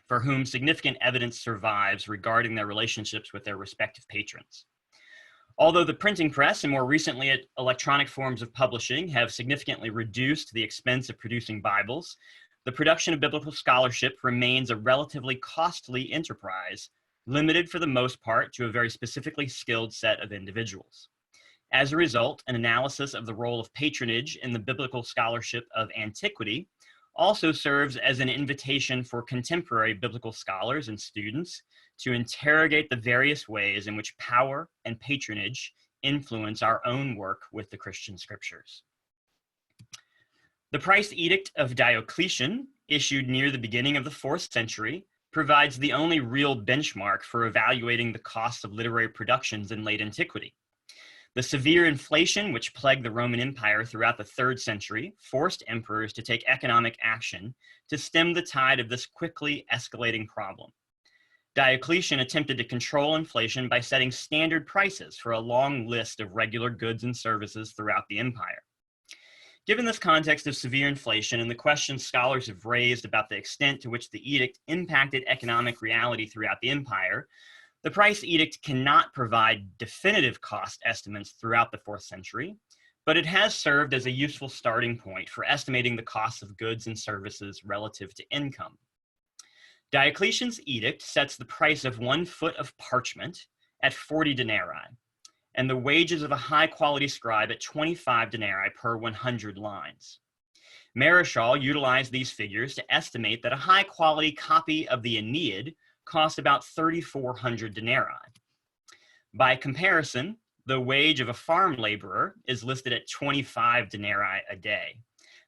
for whom significant evidence survives regarding their relationships with their respective patrons. Although the printing press and more recently electronic forms of publishing have significantly reduced the expense of producing Bibles, the production of biblical scholarship remains a relatively costly enterprise, limited for the most part to a very specifically skilled set of individuals. As a result, an analysis of the role of patronage in the biblical scholarship of antiquity also serves as an invitation for contemporary biblical scholars and students to interrogate the various ways in which power and patronage influence our own work with the Christian scriptures. The Price Edict of Diocletian, issued near the beginning of the 4th century, provides the only real benchmark for evaluating the costs of literary productions in late antiquity. The severe inflation which plagued the Roman Empire throughout the 3rd century forced emperors to take economic action to stem the tide of this quickly escalating problem. Diocletian attempted to control inflation by setting standard prices for a long list of regular goods and services throughout the empire. Given this context of severe inflation and the questions scholars have raised about the extent to which the edict impacted economic reality throughout the empire, the Price Edict cannot provide definitive cost estimates throughout the 4th century, but it has served as a useful starting point for estimating the costs of goods and services relative to income. Diocletian's edict sets the price of 1 foot of parchment at 40 denarii, and the wages of a high-quality scribe at 25 denarii per 100 lines. Marischal utilized these figures to estimate that a high-quality copy of the Aeneid cost about 3,400 denarii. By comparison, the wage of a farm laborer is listed at 25 denarii a day,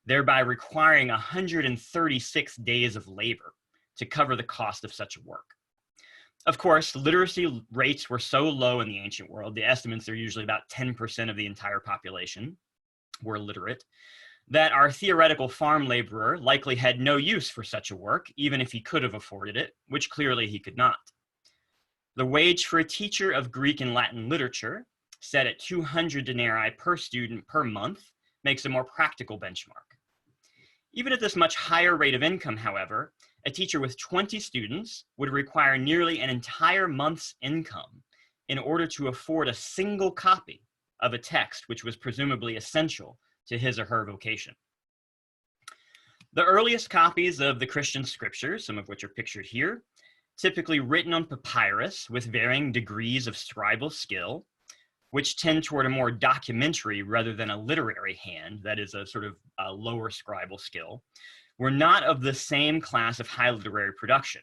thereby requiring 136 days of labor to cover the cost of such work. Of course, literacy rates were so low in the ancient world, the estimates are usually about 10% of the entire population were literate, that our theoretical farm laborer likely had no use for such a work, even if he could have afforded it, which clearly he could not. The wage for a teacher of Greek and Latin literature, set at 200 denarii per student per month, makes a more practical benchmark. Even at this much higher rate of income, however, a teacher with 20 students would require nearly an entire month's income in order to afford a single copy of a text which was presumably essential to his or her vocation. The earliest copies of the Christian scriptures, some of which are pictured here, typically written on papyrus with varying degrees of scribal skill, which tend toward a more documentary rather than a literary hand, that is a sort of a lower scribal skill, were not of the same class of high literary production.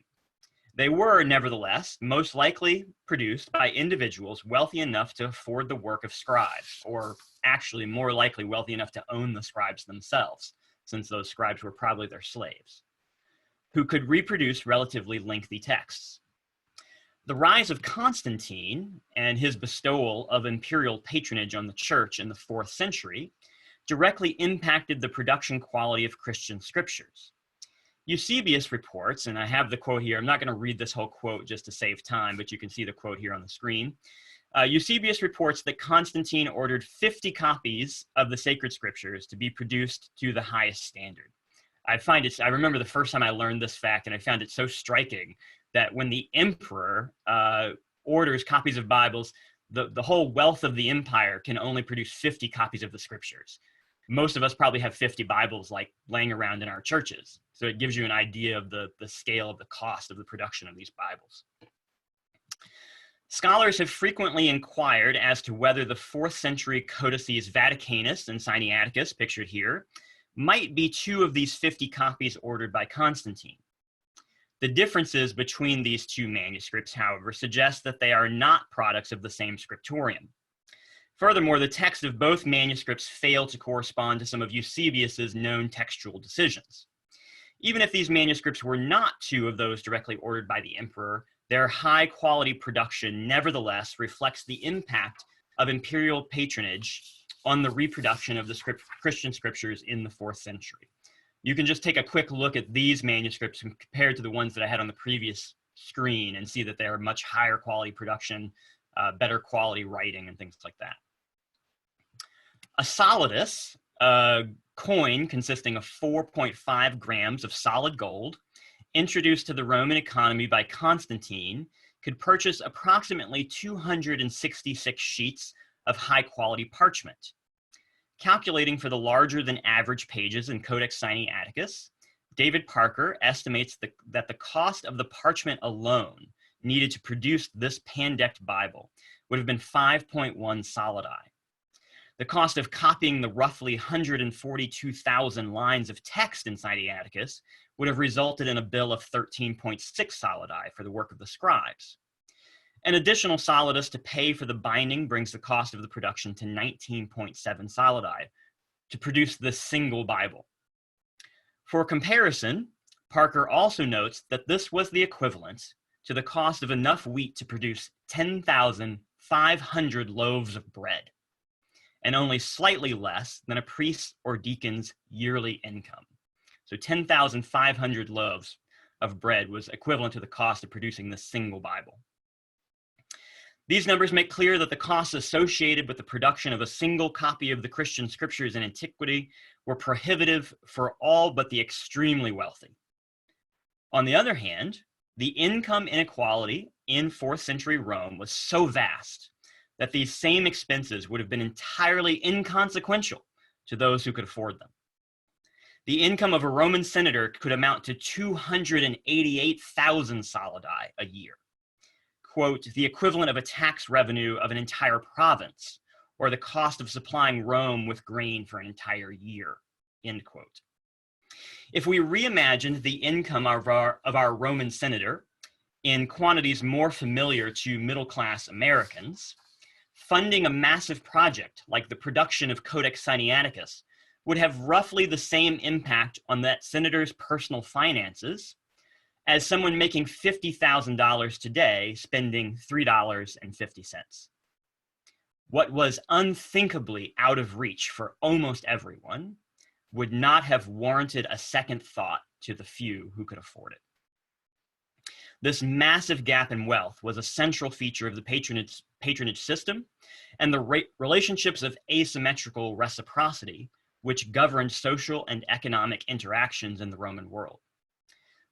They were, nevertheless, most likely produced by individuals wealthy enough to afford the work of scribes, or actually more likely wealthy enough to own the scribes themselves, since those scribes were probably their slaves, who could reproduce relatively lengthy texts. The rise of Constantine and his bestowal of imperial patronage on the church in the 4th century directly impacted the production quality of Christian scriptures. Eusebius reports, and I have the quote here, I'm not going to read this whole quote just to save time, but you can see the quote here on the screen. Eusebius reports that Constantine ordered 50 copies of the sacred scriptures to be produced to the highest standard. I remember the first time I learned this fact, and I found it so striking that when the emperor orders copies of Bibles, the whole wealth of the empire can only produce 50 copies of the scriptures. Most of us probably have 50 Bibles like laying around in our churches. So it gives you an idea of the scale of the cost of the production of these Bibles. Scholars have frequently inquired as to whether the 4th century codices Vaticanus and Sinaiticus, pictured here, might be 2 of these 50 copies ordered by Constantine. The differences between these 2 manuscripts, however, suggest that they are not products of the same scriptorium. Furthermore, the text of both manuscripts fail to correspond to some of Eusebius's known textual decisions. Even if these manuscripts were not 2 of those directly ordered by the emperor, their high-quality production nevertheless reflects the impact of imperial patronage on the reproduction of the Christian scriptures in the 4th century. You can just take a quick look at these manuscripts compared to the ones that I had on the previous screen and see that they are much higher quality production, better quality writing, and things like that. A solidus, a coin consisting of 4.5 grams of solid gold, introduced to the Roman economy by Constantine, could purchase approximately 266 sheets of high-quality parchment. Calculating for the larger than average pages in Codex Sinaiticus, David Parker estimates that the cost of the parchment alone needed to produce this pan-decked Bible would have been 5.1 solidi. The cost of copying the roughly 142,000 lines of text in Sinaiticus would have resulted in a bill of 13.6 solidi for the work of the scribes. An additional solidus to pay for the binding brings the cost of the production to 19.7 solidi to produce this single Bible. For comparison, Parker also notes that this was the equivalent to the cost of enough wheat to produce 10,500 loaves of bread, and only slightly less than a priest's or deacon's yearly income. So 10,500 loaves of bread was equivalent to the cost of producing this single Bible. These numbers make clear that the costs associated with the production of a single copy of the Christian scriptures in antiquity were prohibitive for all but the extremely wealthy. On the other hand, the income inequality in 4th century Rome was so vast that these same expenses would have been entirely inconsequential to those who could afford them. The income of a Roman senator could amount to 288,000 solidi a year. Quote, the equivalent of a tax revenue of an entire province, or the cost of supplying Rome with grain for an entire year, end quote. If we reimagined the income of our Roman senator in quantities more familiar to middle-class Americans, funding a massive project like the production of Codex Sinaiticus would have roughly the same impact on that senator's personal finances as someone making $50,000 today spending $3.50. What was unthinkably out of reach for almost everyone would not have warranted a second thought to the few who could afford it. This massive gap in wealth was a central feature of the patronage system and the relationships of asymmetrical reciprocity which governed social and economic interactions in the Roman world.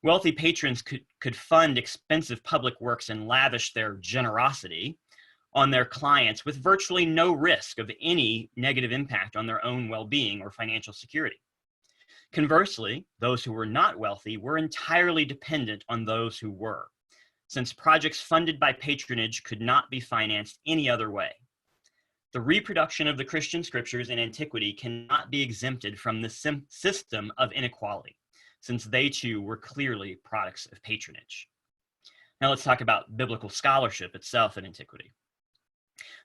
Wealthy patrons could fund expensive public works and lavish their generosity on their clients with virtually no risk of any negative impact on their own well-being or financial security. Conversely, those who were not wealthy were entirely dependent on those who were, since projects funded by patronage could not be financed any other way. The reproduction of the Christian scriptures in antiquity cannot be exempted from the system of inequality, since they too were clearly products of patronage. Now let's talk about biblical scholarship itself in antiquity.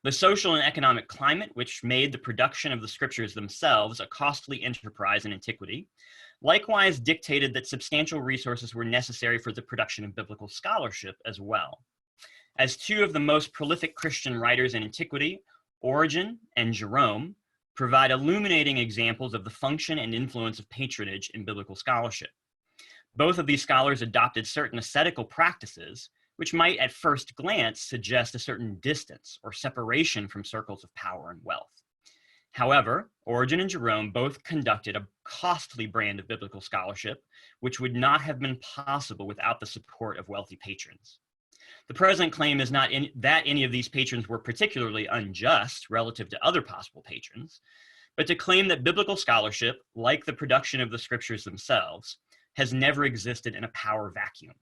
The social and economic climate, which made the production of the scriptures themselves a costly enterprise in antiquity, likewise dictated that substantial resources were necessary for the production of biblical scholarship as well. As two of the most prolific Christian writers in antiquity, Origen and Jerome, provide illuminating examples of the function and influence of patronage in biblical scholarship. Both of these scholars adopted certain ascetical practices, which might at first glance suggest a certain distance or separation from circles of power and wealth. However, Origen and Jerome both conducted a costly brand of biblical scholarship, which would not have been possible without the support of wealthy patrons. The present claim is not that any of these patrons were particularly unjust relative to other possible patrons, but to claim that biblical scholarship, like the production of the scriptures themselves, has never existed in a power vacuum.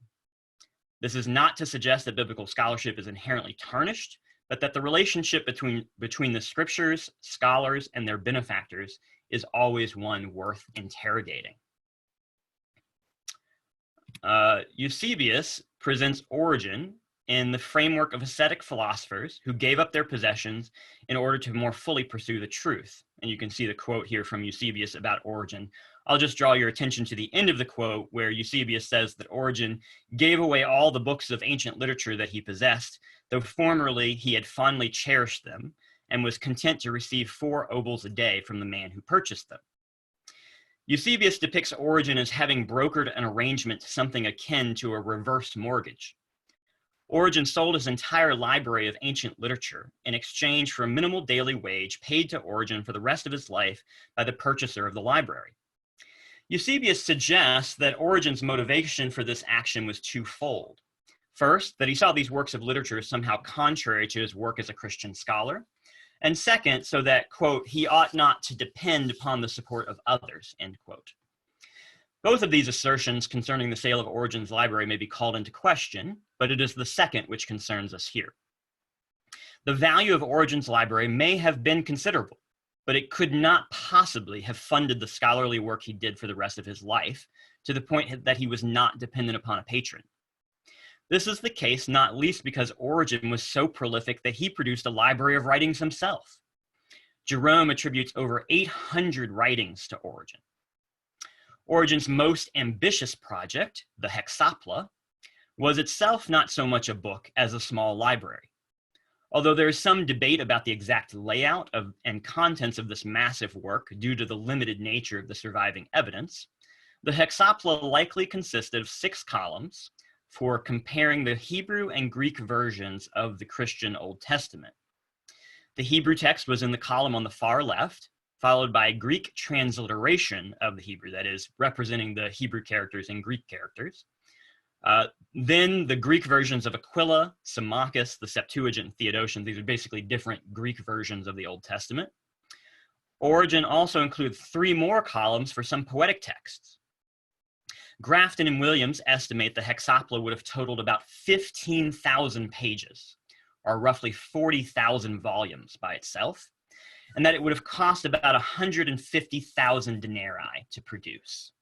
This is not to suggest that biblical scholarship is inherently tarnished, but that the relationship between the scriptures, scholars, and their benefactors is always one worth interrogating. Eusebius presents Origen in the framework of ascetic philosophers who gave up their possessions in order to more fully pursue the truth. And you can see the quote here from Eusebius about Origen. I'll just draw your attention to the end of the quote where Eusebius says that Origen gave away all the books of ancient literature that he possessed, though formerly he had fondly cherished them and was content to receive 4 obols a day from the man who purchased them. Eusebius depicts Origen as having brokered an arrangement to something akin to a reverse mortgage. Origen sold his entire library of ancient literature in exchange for a minimal daily wage paid to Origen for the rest of his life by the purchaser of the library. Eusebius suggests that Origen's motivation for this action was twofold. First, that he saw these works of literature as somehow contrary to his work as a Christian scholar. And second, so that, quote, he ought not to depend upon the support of others, end quote. Both of these assertions concerning the sale of Origen's library may be called into question, but it is the second which concerns us here. The value of Origen's library may have been considerable, but it could not possibly have funded the scholarly work he did for the rest of his life, to the point that he was not dependent upon a patron. This is the case not least because Origen was so prolific that he produced a library of writings himself. Jerome attributes over 800 writings to Origen. Origen's most ambitious project, the Hexapla, was itself not so much a book as a small library. Although there is some debate about the exact layout and contents of this massive work due to the limited nature of the surviving evidence, the Hexapla likely consisted of 6 columns for comparing the Hebrew and Greek versions of the Christian Old Testament. The Hebrew text was in the column on the far left, followed by Greek transliteration of the Hebrew, that is, representing the Hebrew characters in Greek characters. Then the Greek versions of Aquila, Symmachus, the Septuagint, and Theodotion. These are basically different Greek versions of the Old Testament. Origen also includes 3 more columns for some poetic texts. Grafton and Williams estimate the Hexapla would have totaled about 15,000 pages, or roughly 40,000 volumes by itself, and that it would have cost about 150,000 denarii to produce.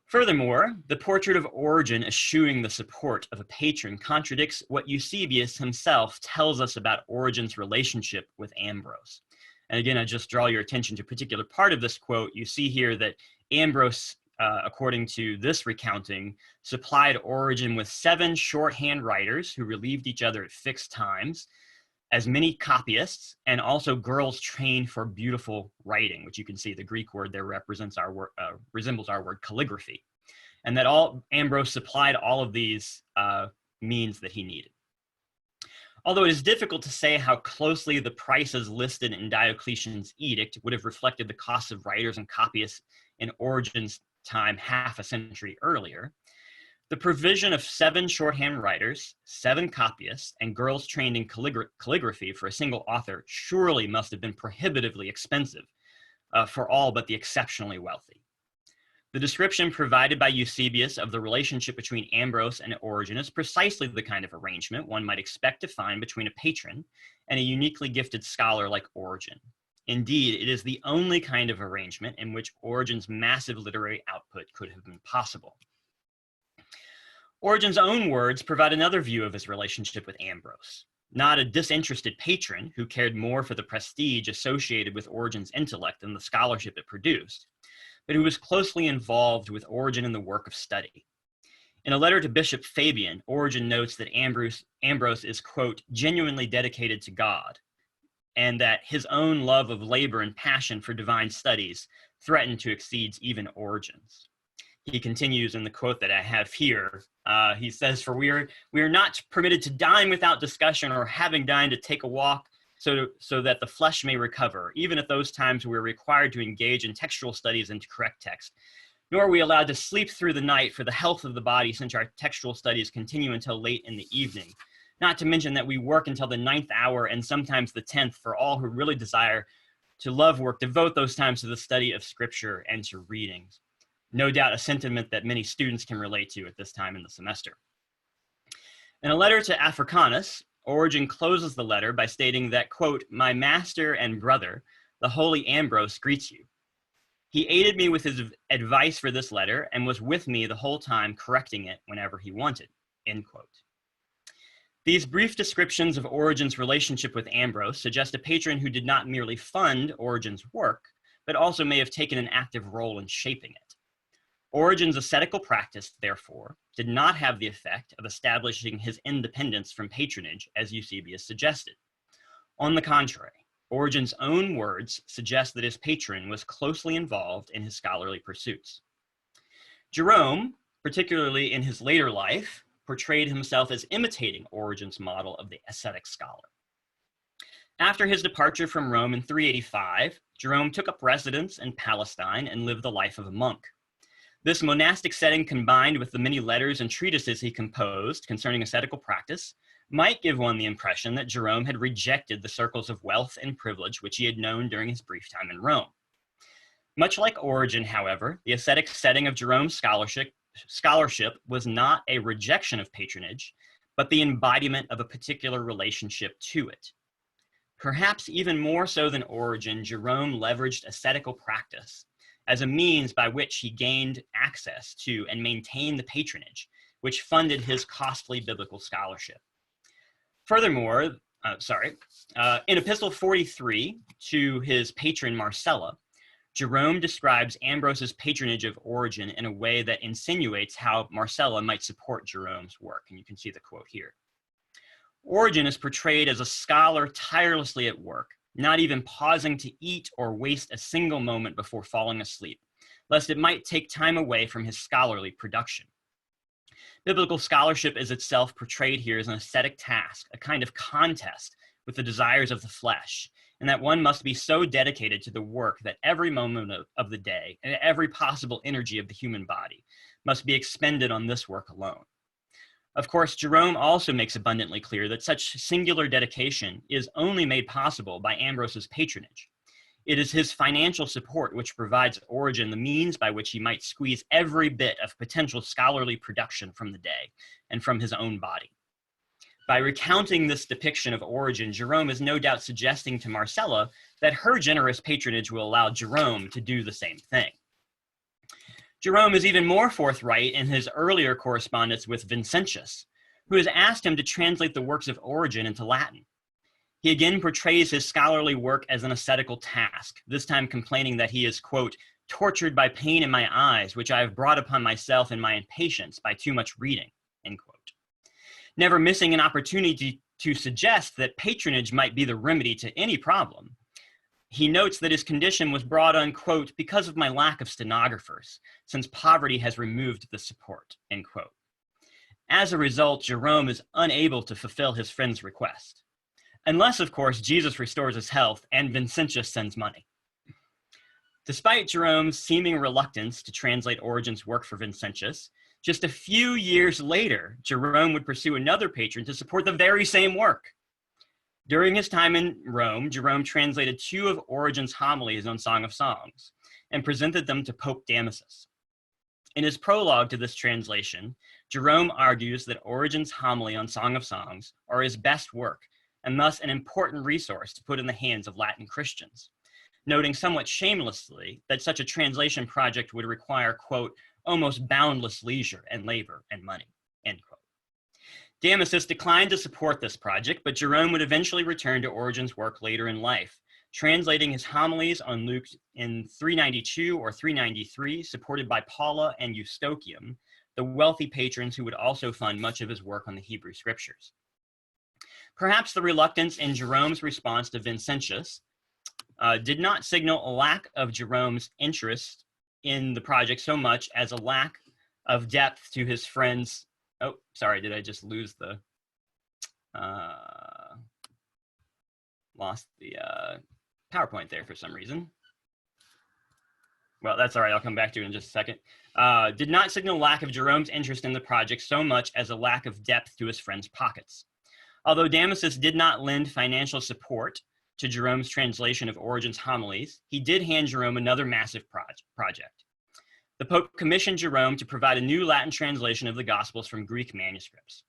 Furthermore, the portrait of Origen eschewing the support of a patron contradicts what Eusebius himself tells us about Origen's relationship with Ambrose. And again, I just draw your attention to a particular part of this quote. You see here that Ambrose, according to this recounting, supplied Origen with 7 shorthand writers who relieved each other at fixed times, as many copyists, and also girls trained for beautiful writing, which you can see the Greek word there represents our word, resembles our word calligraphy. And that Ambrose supplied all of these means that he needed. Although it is difficult to say how closely the prices listed in Diocletian's edict would have reflected the costs of writers and copyists in Origen's time half a century earlier, The provision of 7 shorthand writers, 7 copyists, and girls trained in calligraphy for a single author surely must have been prohibitively expensive for all but the exceptionally wealthy. The description provided by Eusebius of the relationship between Ambrose and Origen is precisely the kind of arrangement one might expect to find between a patron and a uniquely gifted scholar like Origen. Indeed, it is the only kind of arrangement in which Origen's massive literary output could have been possible. Origen's own words provide another view of his relationship with Ambrose. Not a disinterested patron who cared more for the prestige associated with Origen's intellect than the scholarship it produced, but who was closely involved with Origen in the work of study. In a letter to Bishop Fabian, Origen notes that Ambrose is, quote, genuinely dedicated to God, and that his own love of labor and passion for divine studies threatened to exceed even Origen's. He continues in the quote that I have here. He says, "For we are not permitted to dine without discussion, or having dined to take a walk, so that the flesh may recover. Even at those times we are required to engage in textual studies and to correct text. Nor are we allowed to sleep through the night for the health of the body, since our textual studies continue until late in the evening. Not to mention that we work until the 9th hour and sometimes the 10th, for all who really desire to love work, devote those times to the study of scripture and to readings." No doubt a sentiment that many students can relate to at this time in the semester. In a letter to Africanus, Origen closes the letter by stating that, quote, "My master and brother, the holy Ambrose, greets you. He aided me with his advice for this letter and was with me the whole time, correcting it whenever he wanted," end quote. These brief descriptions of Origen's relationship with Ambrose suggest a patron who did not merely fund Origen's work, but also may have taken an active role in shaping it. Origen's ascetical practice, therefore, did not have the effect of establishing his independence from patronage, as Eusebius suggested. On the contrary, Origen's own words suggest that his patron was closely involved in his scholarly pursuits. Jerome, particularly in his later life, portrayed himself as imitating Origen's model of the ascetic scholar. After his departure from Rome in 385, Jerome took up residence in Palestine and lived the life of a monk. This monastic setting, combined with the many letters and treatises he composed concerning ascetical practice, might give one the impression that Jerome had rejected the circles of wealth and privilege which he had known during his brief time in Rome. Much like Origen, however, the ascetic setting of Jerome's scholarship was not a rejection of patronage, but the embodiment of a particular relationship to it. Perhaps even more so than Origen, Jerome leveraged ascetical practice as a means by which he gained access to and maintained the patronage, which funded his costly biblical scholarship. Furthermore, in Epistle 43 to his patron Marcella, Jerome describes Ambrose's patronage of Origen in a way that insinuates how Marcella might support Jerome's work, and you can see the quote here. Origen is portrayed as a scholar tirelessly at work, not even pausing to eat or waste a single moment before falling asleep, lest it might take time away from his scholarly production. Biblical scholarship is itself portrayed here as an ascetic task, a kind of contest with the desires of the flesh, and that one must be so dedicated to the work that every moment of the day and every possible energy of the human body must be expended on this work alone. Of course, Jerome also makes abundantly clear that such singular dedication is only made possible by Ambrose's patronage. It is his financial support which provides Origen the means by which he might squeeze every bit of potential scholarly production from the day and from his own body. By recounting this depiction of Origen, Jerome is no doubt suggesting to Marcella that her generous patronage will allow Jerome to do the same thing. Jerome is even more forthright in his earlier correspondence with Vincentius, who has asked him to translate the works of Origen into Latin. He again portrays his scholarly work as an ascetical task, this time complaining that he is, quote, tortured by pain in my eyes, which I have brought upon myself in my impatience by too much reading, end quote. Never missing an opportunity to suggest that patronage might be the remedy to any problem, he notes that his condition was brought on, quote, because of my lack of stenographers, since poverty has removed the support, end quote. As a result, Jerome is unable to fulfill his friend's request. Unless, of course, Jesus restores his health and Vincentius sends money. Despite Jerome's seeming reluctance to translate Origen's work for Vincentius, Just a few years later, Jerome would pursue another patron to support the very same work. During his time in Rome, Jerome translated 2 of Origen's homilies on Song of Songs and presented them to Pope Damasus. In his prologue to this translation, Jerome argues that Origen's homily on Song of Songs are his best work and thus an important resource to put in the hands of Latin Christians, noting somewhat shamelessly that such a translation project would require, quote, almost boundless leisure and labor and money, end quote. Damasus declined to support this project, but Jerome would eventually return to Origen's work later in life, translating his homilies on Luke in 392 or 393, supported by Paula and Eustochium, the wealthy patrons who would also fund much of his work on the Hebrew scriptures. Perhaps the reluctance in Jerome's response to Vincentius did not signal a lack of Jerome's interest in the project so much as a lack of depth to his friend's. Oh, sorry, did I just lose the, lost the PowerPoint there for some reason. Well, that's all right, I'll come back to it in just a second. Did not signal lack of Jerome's interest in the project so much as a lack of depth to his friend's pockets. Although Damasus did not lend financial support to Jerome's translation of Origen's homilies, he did hand Jerome another massive project. The Pope commissioned Jerome to provide a new Latin translation of the Gospels from Greek manuscripts.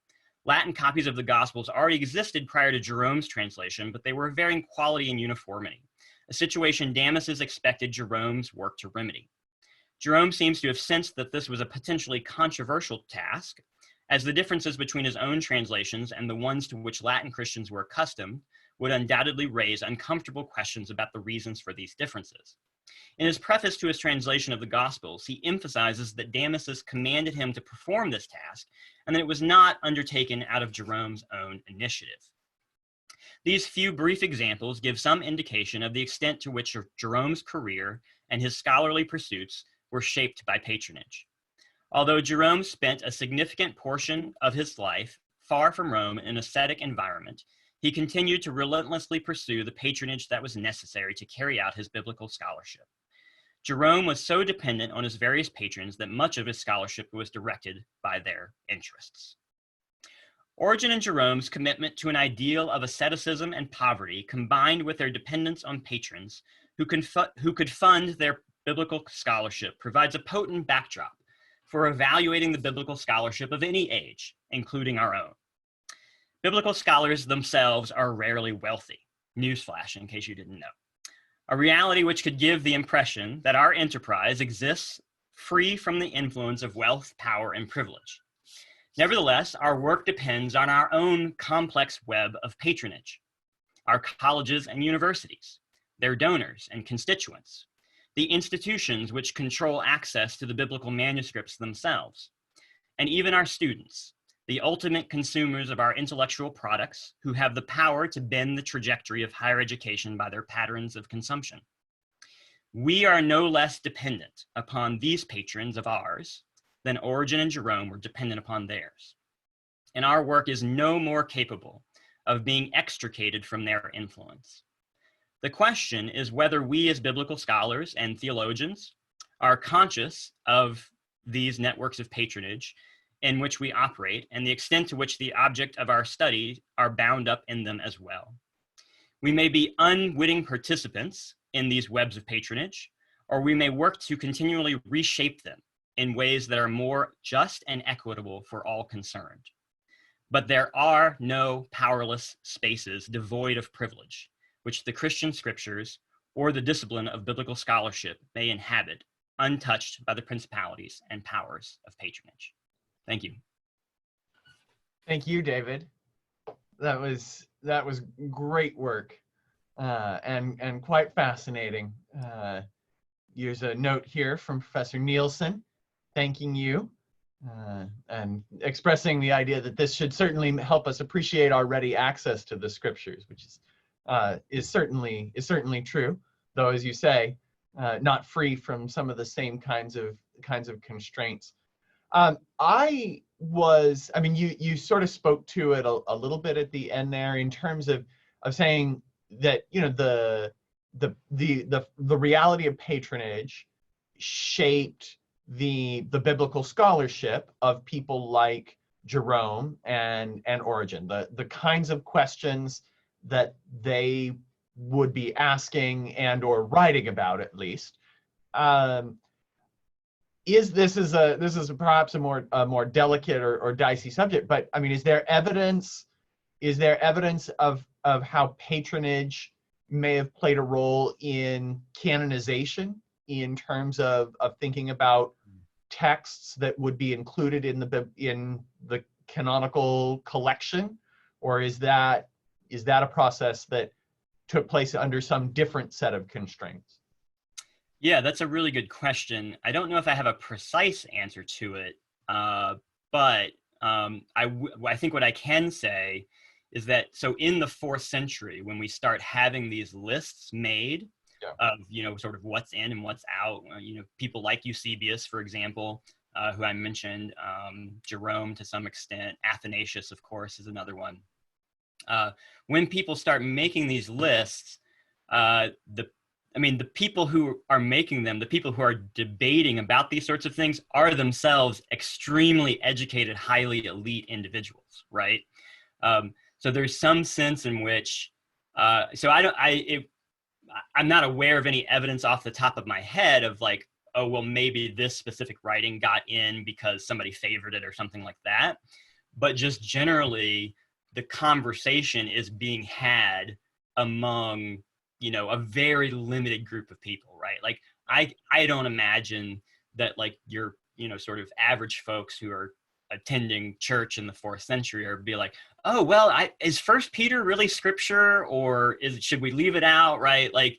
Latin copies of the Gospels already existed prior to Jerome's translation, but they were of varying quality and uniformity, a situation Damasus expected Jerome's work to remedy. Jerome seems to have sensed that this was a potentially controversial task, as the differences between his own translations and the ones to which Latin Christians were accustomed would undoubtedly raise uncomfortable questions about the reasons for these differences. In his preface to his translation of the Gospels, he emphasizes that Damasus commanded him to perform this task and that it was not undertaken out of Jerome's own initiative. These few brief examples give some indication of the extent to which Jerome's career and his scholarly pursuits were shaped by patronage. Although Jerome spent a significant portion of his life far from Rome in an ascetic environment, he continued to relentlessly pursue the patronage that was necessary to carry out his biblical scholarship. Jerome was so dependent on his various patrons that much of his scholarship was directed by their interests. Origen and Jerome's commitment to an ideal of asceticism and poverty, combined with their dependence on patrons who could fund their biblical scholarship, provides a potent backdrop for evaluating the biblical scholarship of any age, including our own. Biblical scholars themselves are rarely wealthy. Newsflash, in case you didn't know. A reality which could give the impression that our enterprise exists free from the influence of wealth, power, and privilege. Nevertheless, our work depends on our own complex web of patronage, our colleges and universities, their donors and constituents, the institutions which control access to the biblical manuscripts themselves, and even our students, the ultimate consumers of our intellectual products who have the power to bend the trajectory of higher education by their patterns of consumption. We are no less dependent upon these patrons of ours than Origen and Jerome were dependent upon theirs. And our work is no more capable of being extricated from their influence. The question is whether we as biblical scholars and theologians are conscious of these networks of patronage in which we operate and the extent to which the object of our study are bound up in them as well. We may be unwitting participants in these webs of patronage, or we may work to continually reshape them in ways that are more just and equitable for all concerned. But there are no powerless spaces devoid of privilege, which the Christian scriptures or the discipline of biblical scholarship may inhabit, untouched by the principalities and powers of patronage. Thank you. Thank you, David. That was great work and quite fascinating. Here's a note here from Professor Nielsen, thanking you and expressing the idea that this should certainly help us appreciate our ready access to the scriptures, which is certainly true, though, as you say, not free from some of the same kinds of constraints. You sort of spoke to it a little bit at the end there in terms of saying that, you know, the reality of patronage shaped the biblical scholarship of people like Jerome and Origen, the kinds of questions that they would be asking and or writing about, at least. This is perhaps a more delicate or dicey subject, but I mean, is there evidence of how patronage may have played a role in canonization, in terms of thinking about texts that would be included in the canonical collection? Or is that a process that took place under some different set of constraints? Yeah, that's a really good question. I don't know if I have a precise answer to it, but I think what I can say is that, so in the 4th century, when we start having these lists made of, sort of what's in and what's out, people like Eusebius, for example, who I mentioned, Jerome to some extent, Athanasius, of course, is another one. When people start making these lists, the people who are making them, the people who are debating about these sorts of things, are themselves extremely educated, highly elite individuals, right? So there's some sense in which, I'm not aware of any evidence off the top of my head of like, oh, well, maybe this specific writing got in because somebody favored it or something like that. But just generally, the conversation is being had among, a very limited group of people, right? Like, I don't imagine that like your, sort of average folks who are attending church in the 4th century are be like, oh, well, is 1 Peter really scripture, or should we leave it out, right? Like,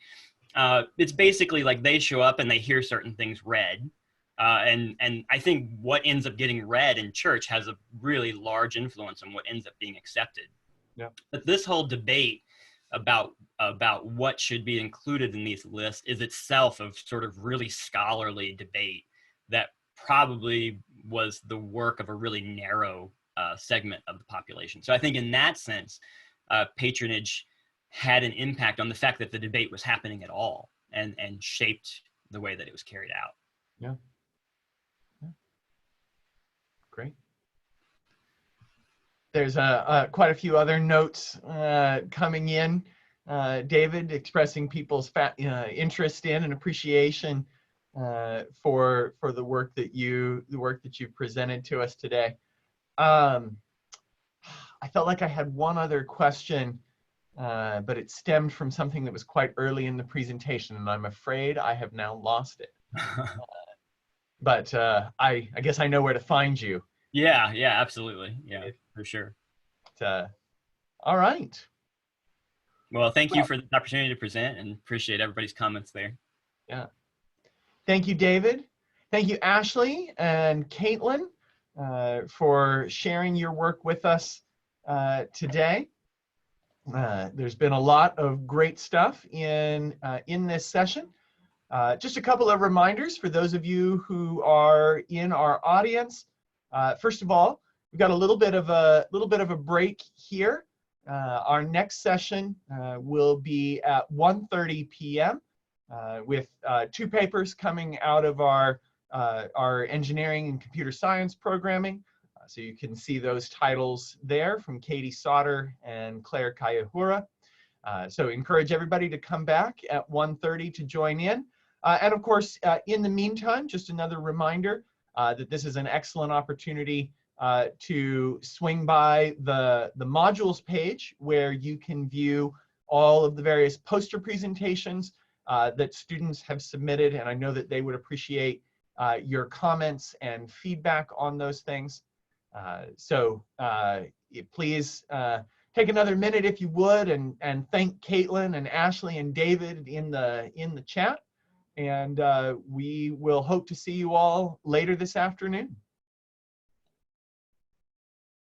it's basically like they show up and they hear certain things read. And I think what ends up getting read in church has a really large influence on what ends up being accepted. Yeah. But this whole debate about what should be included in these lists is itself a sort of really scholarly debate that probably was the work of a really narrow segment of the population. So I think in that sense, patronage had an impact on the fact that the debate was happening at all, and shaped the way that it was carried out. Yeah. Great. There's quite a few other notes coming in. David, expressing people's interest in and appreciation for the work that you've presented to us today. I felt like I had one other question, but it stemmed from something that was quite early in the presentation, and I'm afraid I have now lost it. But I guess I know where to find you. Yeah, absolutely. Yeah, for sure. All right. Well, thank you for the opportunity to present, and appreciate everybody's comments there. Yeah. Thank you, David. Thank you, Ashley and Caitlin, for sharing your work with us today. There's been a lot of great stuff in this session. Just a couple of reminders for those of you who are in our audience. First of all, we've got a little bit of a break here. Our next session will be at 1:30 p.m. With 2 papers coming out of our engineering and computer science programming. So you can see those titles there from Katie Sauter and Claire Kayahura. So encourage everybody to come back at 1:30 to join in. And of course, in the meantime, just another reminder that this is an excellent opportunity to swing by the modules page, where you can view all of the various poster presentations that students have submitted, and I know that they would appreciate your comments and feedback on those things. So please take another minute if you would, and thank Caitlin and Ashley and David in the chat, and we will hope to see you all later this afternoon.